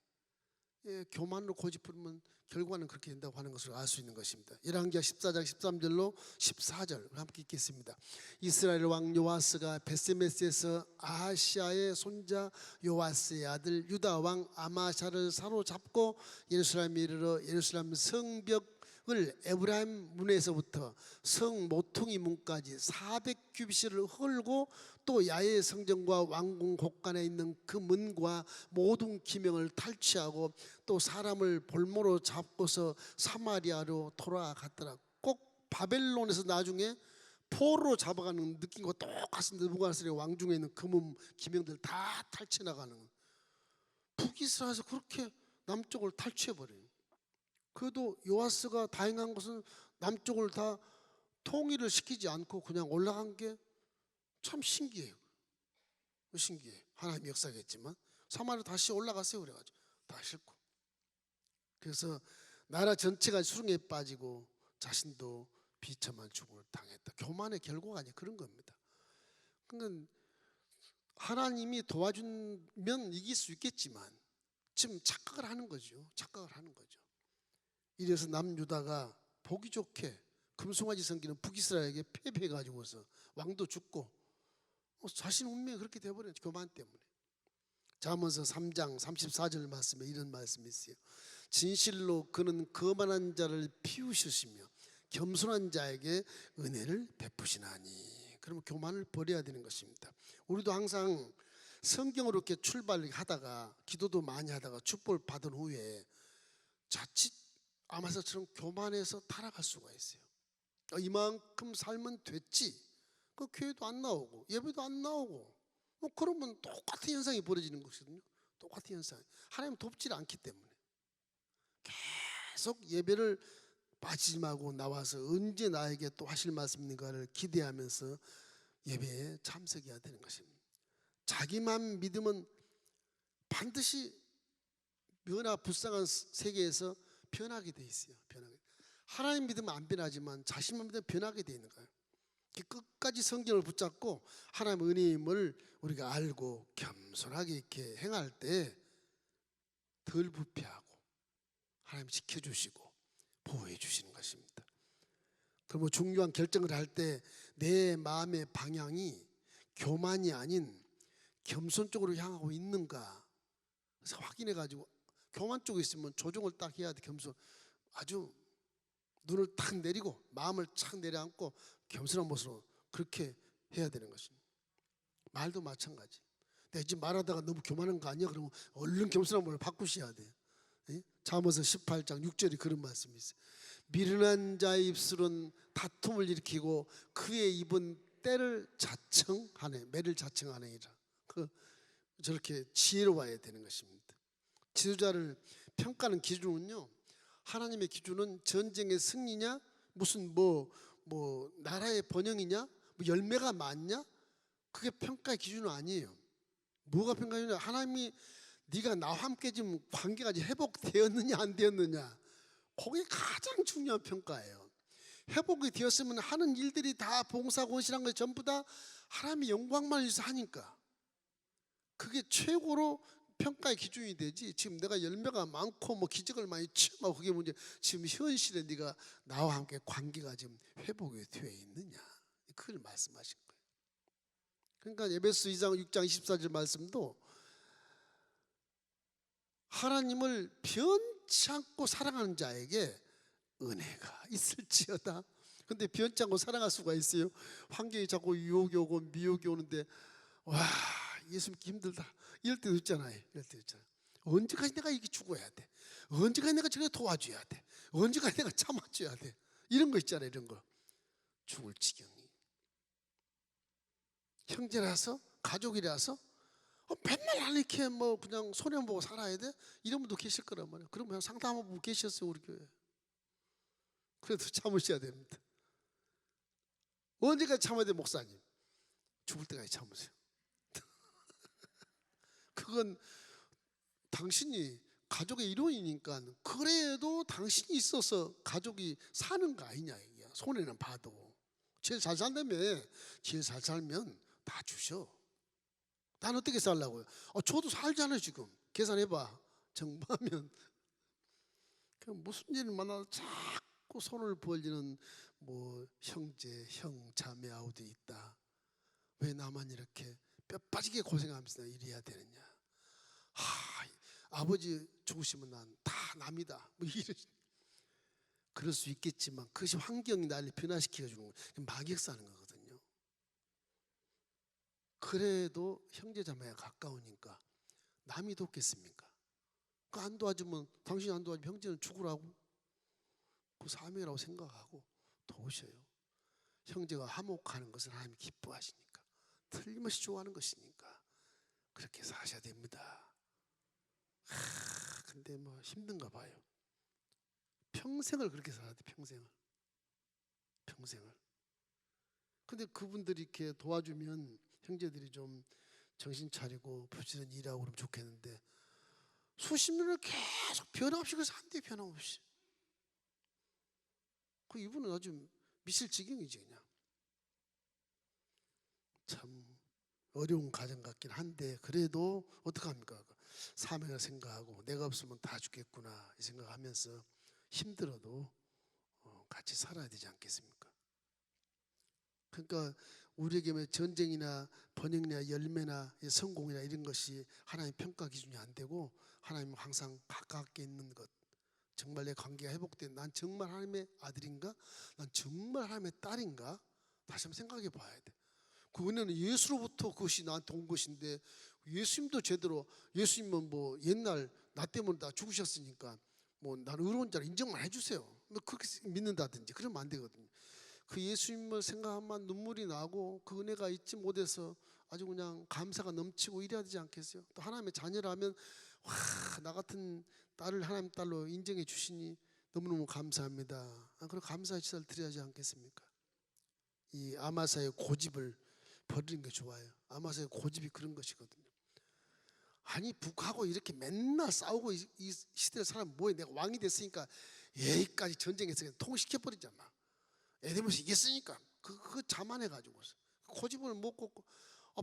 S1: 교만으로 고집부리면 결과는 그렇게 된다고 하는 것을 알 수 있는 것입니다. 열왕기하 14장 13절로 14절 함께 읽겠습니다. 이스라엘 왕 요아스가 베세메스에서 아하시아의 손자 요아스의 아들 유다 왕 아마샤를 사로잡고 예루살렘에 이르러 예루살렘 성벽을 에브라임 문에서부터 성 모퉁이 문까지 400규빗을 헐고 또 야외 성전과 왕궁 곳간에 있는 그 문과 모든 기명을 탈취하고 또 사람을 볼모로 잡고서 사마리아로 돌아갔더라. 꼭 바벨론에서 나중에 포로로 잡아가는 느낌과 똑같은 느부갓네살 왕 중에 있는 금은 기명들 다 탈취해 나가는. 북이스라엘에서 그렇게 남쪽을 탈취해버려요. 그래도 요아스가 다행한 것은 남쪽을 다 통일을 시키지 않고 그냥 올라간 게 참 신기해요. 신기해. 하나님의 역사겠지만 사마리아 다시 올라갔어요. 그래가지고 다 싣고. 그래서 나라 전체가 수렁에 빠지고 자신도 비참한 죽음을 당했다. 교만의 결과가 아니라 그런 겁니다. 그러니까 하나님이 도와주면 이길 수 있겠지만 지금 착각을 하는 거죠. 착각을 하는 거죠. 이래서 남유다가 보기 좋게 금송아지 섬기는 북이스라엘에게 패배해가지고서 왕도 죽고 자신 운명이 그렇게 되어버렸죠. 교만 때문에. 잠언서 3장 34절 말씀에 이런 말씀이 있어요. 진실로 그는 거만한 자를 피우시며 겸손한 자에게 은혜를 베푸시나니. 그러면 교만을 버려야 되는 것입니다. 우리도 항상 성경으로 이렇게 출발하다가 기도도 많이 하다가 축복을 받은 후에 자칫 아마사처럼 교만해서 타락할 수가 있어요. 이만큼 살면 됐지. 그 교회도 안 나오고 예배도 안 나오고 그러면 똑같은 현상이 벌어지는 것이거든요. 똑같은 현상. 하나님 돕지 않기 때문에 계속 예배를 빠지지 말고 나와서 언제 나에게 또 하실 말씀 있는가를 기대하면서 예배에 참석해야 되는 것입니다. 자기만 믿으면 반드시 불쌍한 세계에서 변하게 돼 있어요. 변하게. 하나님 믿으면 안 변하지만 자신만 믿으면 변하게 돼 있는 거예요. 끝까지 성경을 붙잡고 하나님의 은혜임을 우리가 알고 겸손하게 이렇게 행할 때 덜 부패하고 하나님 지켜주시고 보호해 주시는 것입니다. 그리고 중요한 결정을 할 때 내 마음의 방향이 교만이 아닌 겸손 쪽으로 향하고 있는가 그래서 확인해 가지고 교만 쪽에 있으면 조정을 딱 해야 돼. 겸손 아주 눈을 탁 내리고 마음을 착 내려앉고 겸손한 모습으로 그렇게 해야 되는 것입니다. 말도 마찬가지. 내가 지금 말하다가 너무 교만한 거 아니야? 그러면 얼른 겸손한 말을 바꾸셔야 돼요. 잠언서 18장 6절에 그런 말씀이 있어요. 미련한 자의 입술은 다툼을 일으키고 그의 입은 때를 자청하네. 매를 자청하네이라. 저렇게 지혜로워야 되는 것입니다. 지도자를 평가하는 기준은요, 하나님의 기준은 전쟁의 승리냐, 무슨 나라의 번영이냐, 열매가 많냐, 그게 평가의 기준은 아니에요. 뭐가 평가냐? 하나님이 네가 나와 함께 지금 관계가 회복되었느냐 안 되었느냐, 그게 가장 중요한 평가예요. 회복이 되었으면 하는 일들이 다 봉사권실한 거 전부 다 하나님의 영광만 위해서 하니까 그게 최고로 평가의 기준이 되지. 지금 내가 열매가 많고 기적을 많이 체험하고 그게 문제. 지금 현실에 네가 나와 함께 관계가 지금 회복이 되어 있느냐, 그걸 말씀하신 거예요. 그러니까 에베소 2장 6장 24절 말씀도 하나님을 변치 않고 사랑하는 자에게 은혜가 있을지어다. 근데 변치 않고 사랑할 수가 있어요? 환경이 자꾸 유혹이 오고 미혹이 오는데 와, 예수 믿기 힘들다 이럴 때도 있잖아요. 이럴 때도 있잖아요. 언제까지 내가 이렇게 죽어야 돼? 언제까지 내가 저렇게 도와줘야 돼? 언제까지 내가 참아줘야 돼? 이런 거 있잖아요. 이런 거 죽을 지경이. 형제라서 가족이라서 맨날 이렇게 그냥 손해만 보고 살아야 돼? 이런 분도 계실 거란 말이에요. 그러면 상담 한 분 계셨어요, 우리 교회. 그래도 참으셔야 됩니다. 언제까지 참아야 돼, 목사님? 죽을 때까지 참으세요. 그건 당신이 가족의 일원이니까 그래도 당신이 있어서 가족이 사는 거 아니냐 이게. 손해는 봐도 제일 잘 산다며. 제일 잘 살면 다 주셔. 난 어떻게 살라고요? 저도 살잖아요. 지금 계산해봐. 정부하면 무슨 일을 만나도 자꾸 손을 벌리는 뭐 형제, 형, 자매 아우들이 있다. 왜 나만 이렇게 뼈 빠지게 고생하면서 일해야 되느냐. 아버지 죽으시면 난 다 남이다. 뭐 이런. 그럴 수 있겠지만 그것이 환경이 나를 변화시켜 주는 거예요. 마객사는 거거든요. 그래도 형제자매가 가까우니까 남이 돕겠습니까? 그 안 도와주면, 당신이 안 도와주면 형제는 죽으라고, 그 사명이라고 생각하고 도우셔요. 형제가 화목하는 것은 하나님이 기뻐하시니까, 틀림없이 좋아하는 것이니까 그렇게 사셔야 됩니다. 근데 뭐 힘든가 봐요. 평생을 그렇게 살아야 돼. 평생을. 근데 그분들이 이렇게 도와주면 형제들이 좀 정신 차리고 부지런히 일하고 그러면 좋겠는데, 수십 년을 계속 변함없이 그래서 한대 변함없이. 그 이분은 아주 미실지경이지 그냥. 참 어려운 가정 같긴 한데, 그래도 어떡합니까? 사명을 생각하고 내가 없으면 다 죽겠구나 이 생각하면서 힘들어도 같이 살아야 되지 않겠습니까? 그러니까 우리에게 전쟁이나 번영이나 열매나 성공이나 이런 것이 하나님의 평가 기준이 안 되고, 하나님은 항상 가깝게 있는 것, 정말 내 관계가 회복된, 난 정말 하나님의 아들인가? 난 정말 하나님의 딸인가? 다시 한번 생각해 봐야 돼. 그 은혜는 예수로부터 그것이 나한테 온 것인데, 예수님도 제대로, 예수님은 뭐 옛날 나 때문에 다 죽으셨으니까 뭐 나는 의로운 자를 인정만 해주세요, 뭐 그렇게 믿는다든지 그러면 안 되거든요. 그 예수님을 생각하면 눈물이 나고 그 은혜가 잊지 못해서 아주 그냥 감사가 넘치고 이래야 되지 않겠어요? 또 하나님의 자녀라면 와, 나 같은 딸을 하나님 딸로 인정해 주시니 너무너무 감사합니다. 그런 감사의 시사를 드려야지 않겠습니까? 이 아마사의 고집을 버리는 게 좋아요. 아마사의 고집이 그런 것이거든요. 아니 북하고 이렇게 맨날 싸우고 이 시대의 사람 뭐해, 내가 왕이 됐으니까 여기까지 전쟁에서 통시켜버리잖아. 에데모스 이겼으니까 그거 자만해가지고서 고집을 못 걷고,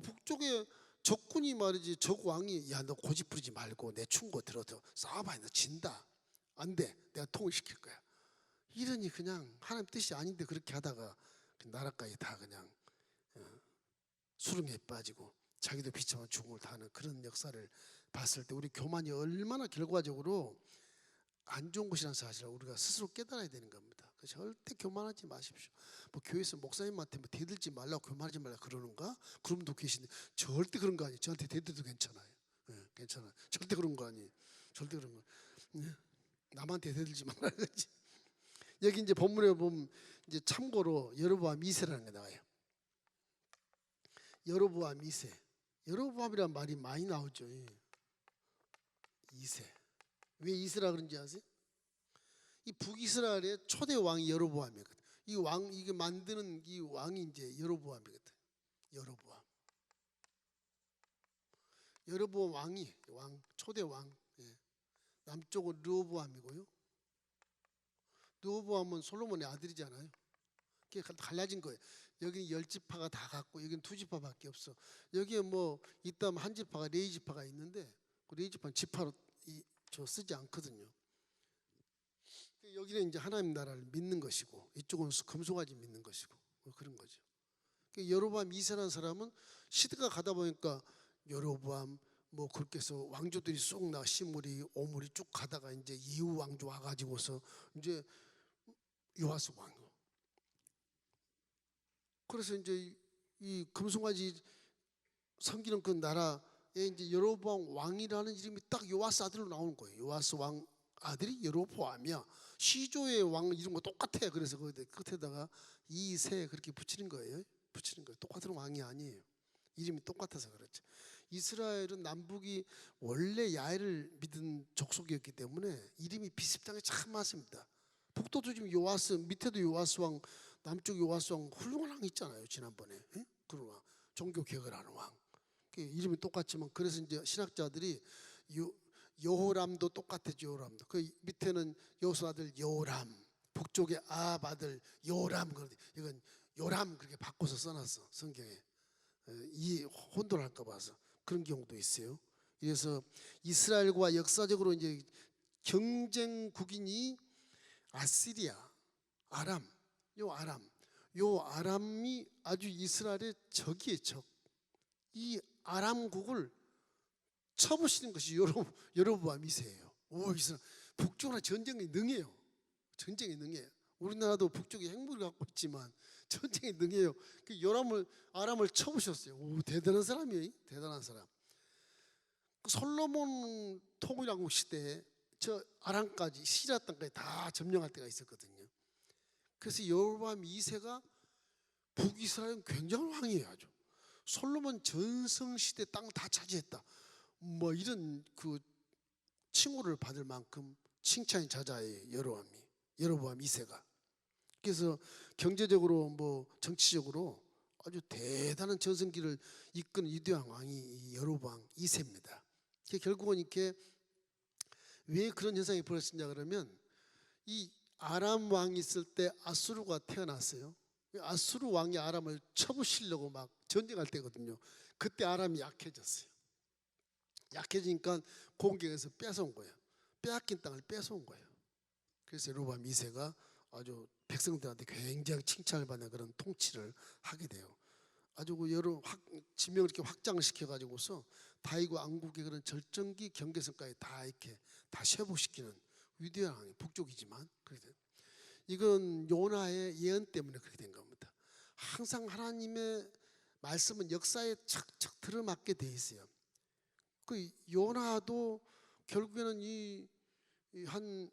S1: 북쪽에 적군이 말이지, 적 왕이 야 너 고집 부리지 말고 내 충고 들어도 싸워봐, 너 진다, 안 돼, 내가 통일시킬 거야, 이러니 그냥 하나님 뜻이 아닌데 그렇게 하다가 나라까지 다 그냥 수렁에 빠지고 자기도 비참한 죽음을 당하는 그런 역사를 봤을 때 우리 교만이 얼마나 결과적으로 안 좋은 것이라는 사실을 우리가 스스로 깨달아야 되는 겁니다. 절대 교만하지 마십시오. 뭐 교회에서 목사님한테 뭐 대들지 말라고, 교만하지 말라 그러는가? 그런 분도 계신데 절대 그런 거 아니에요. 저한테 대들도 괜찮아요. 괜찮아요. 절대 그런 거 아니에요. 절대 그런 거. 남한테 대들지 말라 그러지. 여기 이제 본문에 보면 이제 참고로 여로보암 2세라는 게 나와요. 여로보암 2세. 여로보암이란 말이 많이 나오죠. 2세. 왜 2세라 그런지 아세요? 이 북이스라엘의 초대 왕이 여로보암이거든. 이 왕, 이게 만드는 이 왕이 이제 여로보암이거든. 여로보암 왕이 초대 왕. 남쪽은 르호보암이고요. 르호보암은 솔로몬의 아들이잖아요. 그게 갈라진 거예요. 여기는 10지파가 다 갖고 여기는 2지파밖에 없어. 여기에 뭐 있다면 한 지파가 레위지파가 있는데 그 레위지파는 지파로 쓰지 않거든요. 여기는 이제 하나님 나라를 믿는 것이고 이쪽은 금송아지 믿는 것이고 뭐 그런 거죠. 여로보암 2세라는 사람은 시대가 가다 보니까 여로보암 뭐 그렇게 해서 왕조들이 쏙 나, 시므리 오므리 쭉 가다가 이제 이후 왕조 와가지고서 이제 요아스 왕. 그래서 이제 이 금송아지 섬기는 그 나라에 이제 여로보암 왕이라는 이름이 딱 요아스 아들로 나오는 거예요. 요아스 왕 아들이 여로보암이야. 시조의 왕 이름과 똑같아. 그래서 그 끝에다가 2세 그렇게 붙이는 거예요. 똑같은 왕이 아니에요. 이름이 똑같아서 그렇죠. 이스라엘은 남북이 원래 야훼를 믿은 족속이었기 때문에 이름이 비슷한 게 참 많습니다. 북도도 지금 요아스, 밑에도 요아스 왕, 남쪽 요아스 왕, 훌륭한 왕 있잖아요. 지난번에 그런 왕, 종교 개혁을 하는 왕. 이름이 똑같지만 그래서 이제 신학자들이 여호람도 똑같았죠. 여호람도 그 밑에는 여호수 아들 여호람, 북쪽에 아합 아들 여호람, 이건 요람 그렇게 바꿔서 써놨어 성경에. 이 혼돈할까 봐서 그런 경우도 있어요. 그래서 이스라엘과 역사적으로 이제 경쟁국인이 아시리아, 아람, 요 아람이 아주 이스라엘의 적이에요, 적. 이 아람국을 쳐부시는 것이 여로보암 2세예요. 이스라엘 북쪽으로 전쟁에 능해요. 전쟁에 능해요. 우리나라도 북쪽에 핵무기를 갖고 있지만 전쟁에 능해요. 그 아람을 쳐부셨어요. 대단한 사람이에요. 대단한 사람. 솔로몬 통일왕국 시대에 저 아람까지 시리아 땅까지 다 점령할 때가 있었거든요. 그래서 여로보암 2세가 북이스라엘은 굉장한 왕이에요. 아주 솔로몬 전성 시대 땅 다 차지했다. 뭐 이런 그 칭호를 받을 만큼 칭찬이 자자해요. 여로보암 2세가. 그래서 경제적으로 뭐 정치적으로 아주 대단한 전성기를 이끄는 위대한 왕이 여로보암 2세입니다. 결국은 이렇게 왜 그런 현상이 벌어졌냐 그러면 이 아람 왕이 있을 때 아수르가 태어났어요. 아수르 왕이 아람을 쳐부시려고 막 전쟁할 때거든요. 그때 아람이 약해졌어요. 약해지니까 공격해서 뺏어온 거예요. 빼앗긴 땅을 뺏어온 거예요. 그래서 여로보암 2세가 아주 백성들한테 굉장히 칭찬을 받는 그런 통치를 하게 돼요. 아주 여러 지명을 이렇게 확장을 시켜가지고서 다윗과 왕국의 그런 절정기 경계선까지 다 이렇게 다 쇄복시키는 위대한 왕이 북쪽이지만 그렇게 이건 요나의 예언 때문에 그렇게 된 겁니다. 항상 하나님의 말씀은 역사에 척척 들어맞게 돼 있어요. 그 요나도 결국에는 한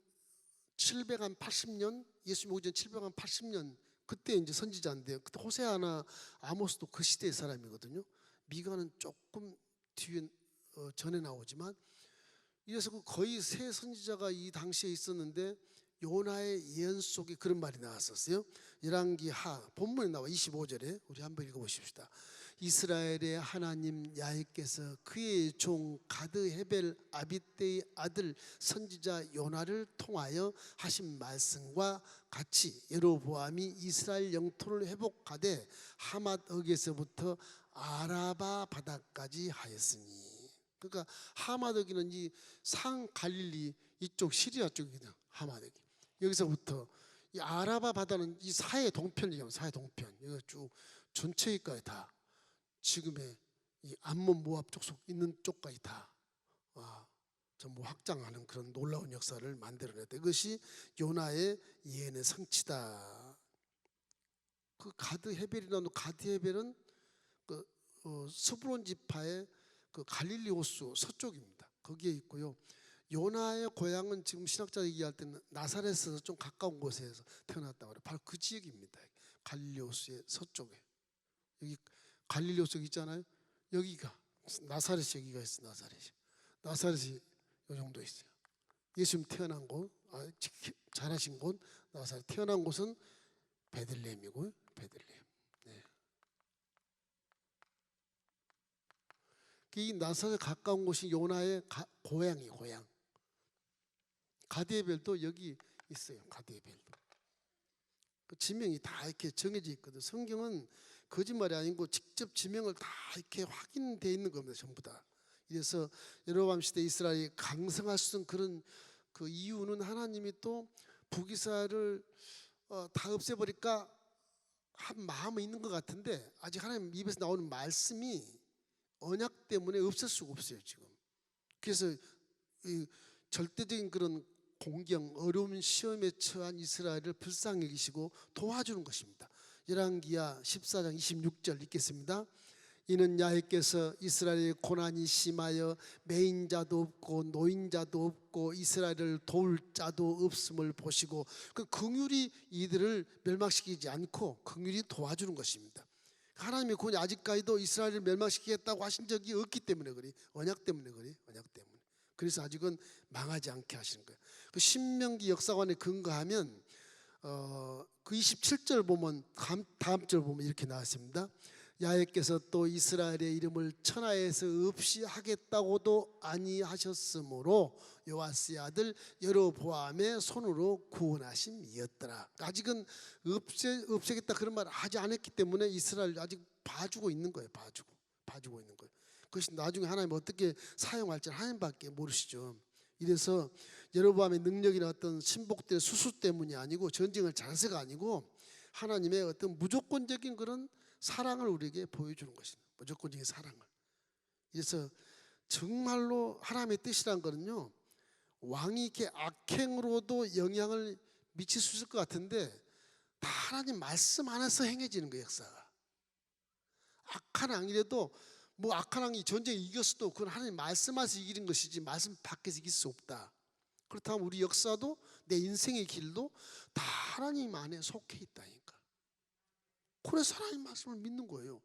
S1: 780년 예수님 오기 전 780년 그때 이제 선지자인데요. 그때 호세아나 아모스도 그 시대의 사람이거든요. 미가는 조금 뒤에 전에 나오지만 이래서 거의 세 선지자가 이 당시에 있었는데 요나의 예언 속에 그런 말이 나왔었어요. 열왕기하 본문에 나와 25절에 우리 한번 읽어보십시다. 이스라엘의 하나님 야훼께서 그의 종 가드 헤벨 아비떼의 아들 선지자 요나를 통하여 하신 말씀과 같이 여로보암이 이스라엘 영토를 회복하되 하맛역에서부터 아라바 바다까지 하였으니. 그러니까 하맛역이는 이 상 갈릴리 이쪽 시리아 쪽이거든요. 하맛역이 여기서부터 이 아라바 바다는 이 사해 동편 얘기하면 사해 동편 이거 쭉 전체까지 다 지금의 이 암몬 모압 족속 있는 쪽까지 다 전부 확장하는 그런 놀라운 역사를 만들어냈다. 이것이 요나의 예언의 성취다. 그 가드 헤벨이라는 가드 헤벨은 그 스브론 지파의 그 갈릴리 호수 서쪽입니다. 거기에 있고요. 요나의 고향은 지금 신학자 얘기할 때는 나사렛에서 좀 가까운 곳에서 태어났다고 그래요. 바로 그 지역입니다. 갈릴리 호수의 서쪽에 여기 갈릴리 호수 있잖아요. 여기가 나사렛 여기가 있어. 나사렛이 이 정도 있어요. 예수님 태어난 곳, 자라신 곳 나사렛. 태어난 곳은 베들레헴이고요. 베들레헴. 네. 이 나사렛에 가까운 곳이 요나의 고향이에요. 고향. 가드헤벨도 여기 있어요. 가드헤벨도. 그 지명이 다 이렇게 정해져 있거든. 성경은 거짓말이 아니고 직접 지명을 다 이렇게 확인되어 있는 겁니다. 전부 다. 그래서 여로보암 시대 이스라엘이 강성할 수 있는 그런 그 이유는 하나님이 또 북이스라엘을 다 없애버릴까 한 마음은 있는 것 같은데 아직 하나님 입에서 나오는 말씀이 언약 때문에 없앨 수가 없어요. 지금. 그래서 이 절대적인 그런 공경, 어려운 시험에 처한 이스라엘을 불쌍히 여기시고 도와주는 것입니다. 열왕기하 14장 26절 읽겠습니다. 이는 야훼께서 이스라엘의 고난이 심하여 매인자도 없고 노인자도 없고 이스라엘을 도울 자도 없음을 보시고 그 긍휼히 이들을 멸망시키지 않고 긍휼히 도와주는 것입니다. 하나님이 그 아직까지도 이스라엘을 멸망시키겠다고 하신 적이 없기 때문에 그래. 언약 때문에 그래. 언약 때문에. 그래서 아직은 망하지 않게 하시는 거예요. 그 신명기 역사관에 근거하면 그 27절 보면 다음 절 보면 이렇게 나왔습니다. 야훼께서 또 이스라엘의 이름을 천하에서 없이 하겠다고도 아니하셨으므로 요아스의 아들 여로보암의 손으로 구원하심이었더라. 아직은 없애겠다 그런 말을 하지 않았기 때문에 이스라엘 아직 봐주고 있는 거예요. 봐주고 있는 거예요. 그것이 나중에 하나님 어떻게 사용할지 하나님밖에 모르시죠. 이래서 여로보암의 능력이나 어떤 신복들의 수수 때문이 아니고 전쟁을 잘해서가 아니고 하나님의 어떤 무조건적인 그런 사랑을 우리에게 보여주는 것입니다. 무조건적인 사랑을. 그래서 정말로 하나님의 뜻이란 거는요, 왕이 이렇게 악행으로도 영향을 미칠 수 있을 것 같은데 다 하나님 말씀 안에서 행해지는 거예요. 역사가 악한 왕이라도 뭐 악한 왕이 전쟁에 이겼어도 그건 하나님 말씀 안에서 이기는 것이지 말씀 밖에서 이길 수 없다. 그렇다면 우리 역사도 내 인생의 길도 다 하나님 안에 속해 있다니까. 그래서 하나님 말씀을 믿는 거예요.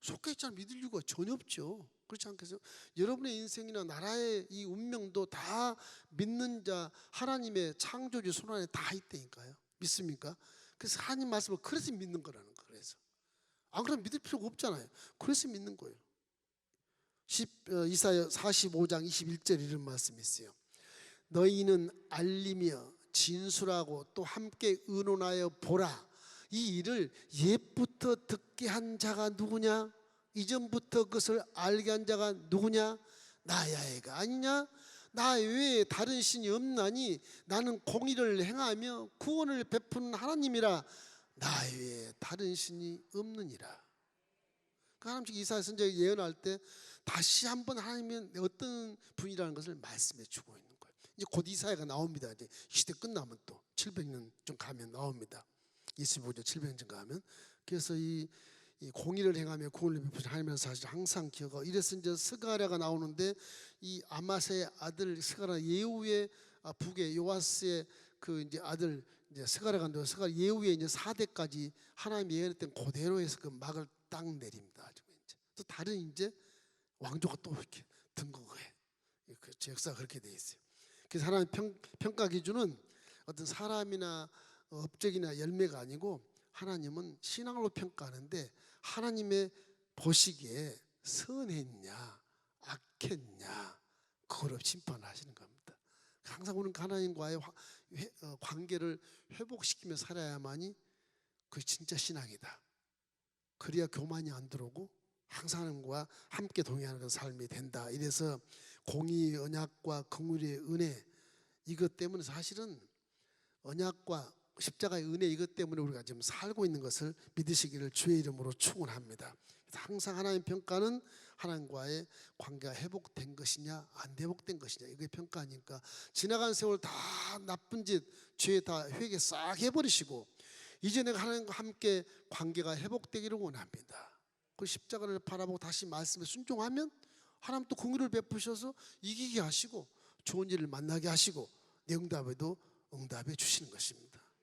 S1: 속해 있잖아 믿을 이유가 전혀 없죠. 그렇지 않겠어요? 여러분의 인생이나 나라의 이 운명도 다 믿는 자 하나님의 창조주 손 안에 다 있다니까요. 믿습니까? 그래서 하나님 말씀을 그래서 믿는 거라는 거예요. 그래서 안 그러면 믿을 필요가 없잖아요. 그래서 믿는 거예요. 이사야 45장 21절 이런 말씀이 있어요. 너희는 알리며 진술하고 또 함께 의논하여 보라. 이 일을 옛부터 듣게 한 자가 누구냐? 이전부터 그것을 알게 한 자가 누구냐? 나야애가 아니냐? 나 외에 다른 신이 없나니 나는 공의를 행하며 구원을 베푸는 하나님이라. 나 외에 다른 신이 없느니라. 그 하나님 이사야 선지자가 예언할 때 다시 한번 하나님은 어떤 분이라는 것을 말씀해 주고 있는 거예요. 이제 곧 이사야가 나옵니다. 이제 시대 끝나면 또 700년 좀 가면 나옵니다. 25년 700년 가면. 그래서 이 공의를 행하며 구원을 베푸신 하나님의 사실 항상 기억하고. 이래서 이제 스가랴가 나오는데 이 아마세의 아들 스가랴 예후의 북의 요아스의 그 이제 아들 이제 스가랴가 나오고 스가랴 예후의 이제 4대까지 하나님이 예언했던 그대로 해서 그 막을 딱 내립니다. 이제 또 다른 이제 왕조가 또 이렇게 등극해. 그 역사가 그렇게 돼 있어요. 그래서 하나님 평가 기준은 어떤 사람이나 업적이나 열매가 아니고 하나님은 신앙으로 평가하는데 하나님의 보시기에 선했냐 악했냐 그걸 심판하시는 겁니다. 항상 우리는 하나님과의 관계를 회복시키며 살아야만이 그게 진짜 신앙이다. 그래야 교만이 안 들어오고 항상 하나님과 함께 동행하는 삶이 된다. 이래서 공의 언약과 긍휼의 은혜 이것 때문에 사실은 언약과 십자가의 은혜 이것 때문에 우리가 지금 살고 있는 것을 믿으시기를 주의 이름으로 축원합니다. 항상 하나님 평가는 하나님과의 관계가 회복된 것이냐 안 회복된 것이냐 이게 평가니까 지나간 세월 다 나쁜 짓 죄 다 회개 싹 해버리시고 이제 내가 하나님과 함께 관계가 회복되기를 원합니다. 그 십자가를 바라보고 다시 말씀에 순종하면 하나님 또 긍휼을 베푸셔서 이기게 하시고 좋은 일을 만나게 하시고 내 응답에도 응답해 주시는 것입니다.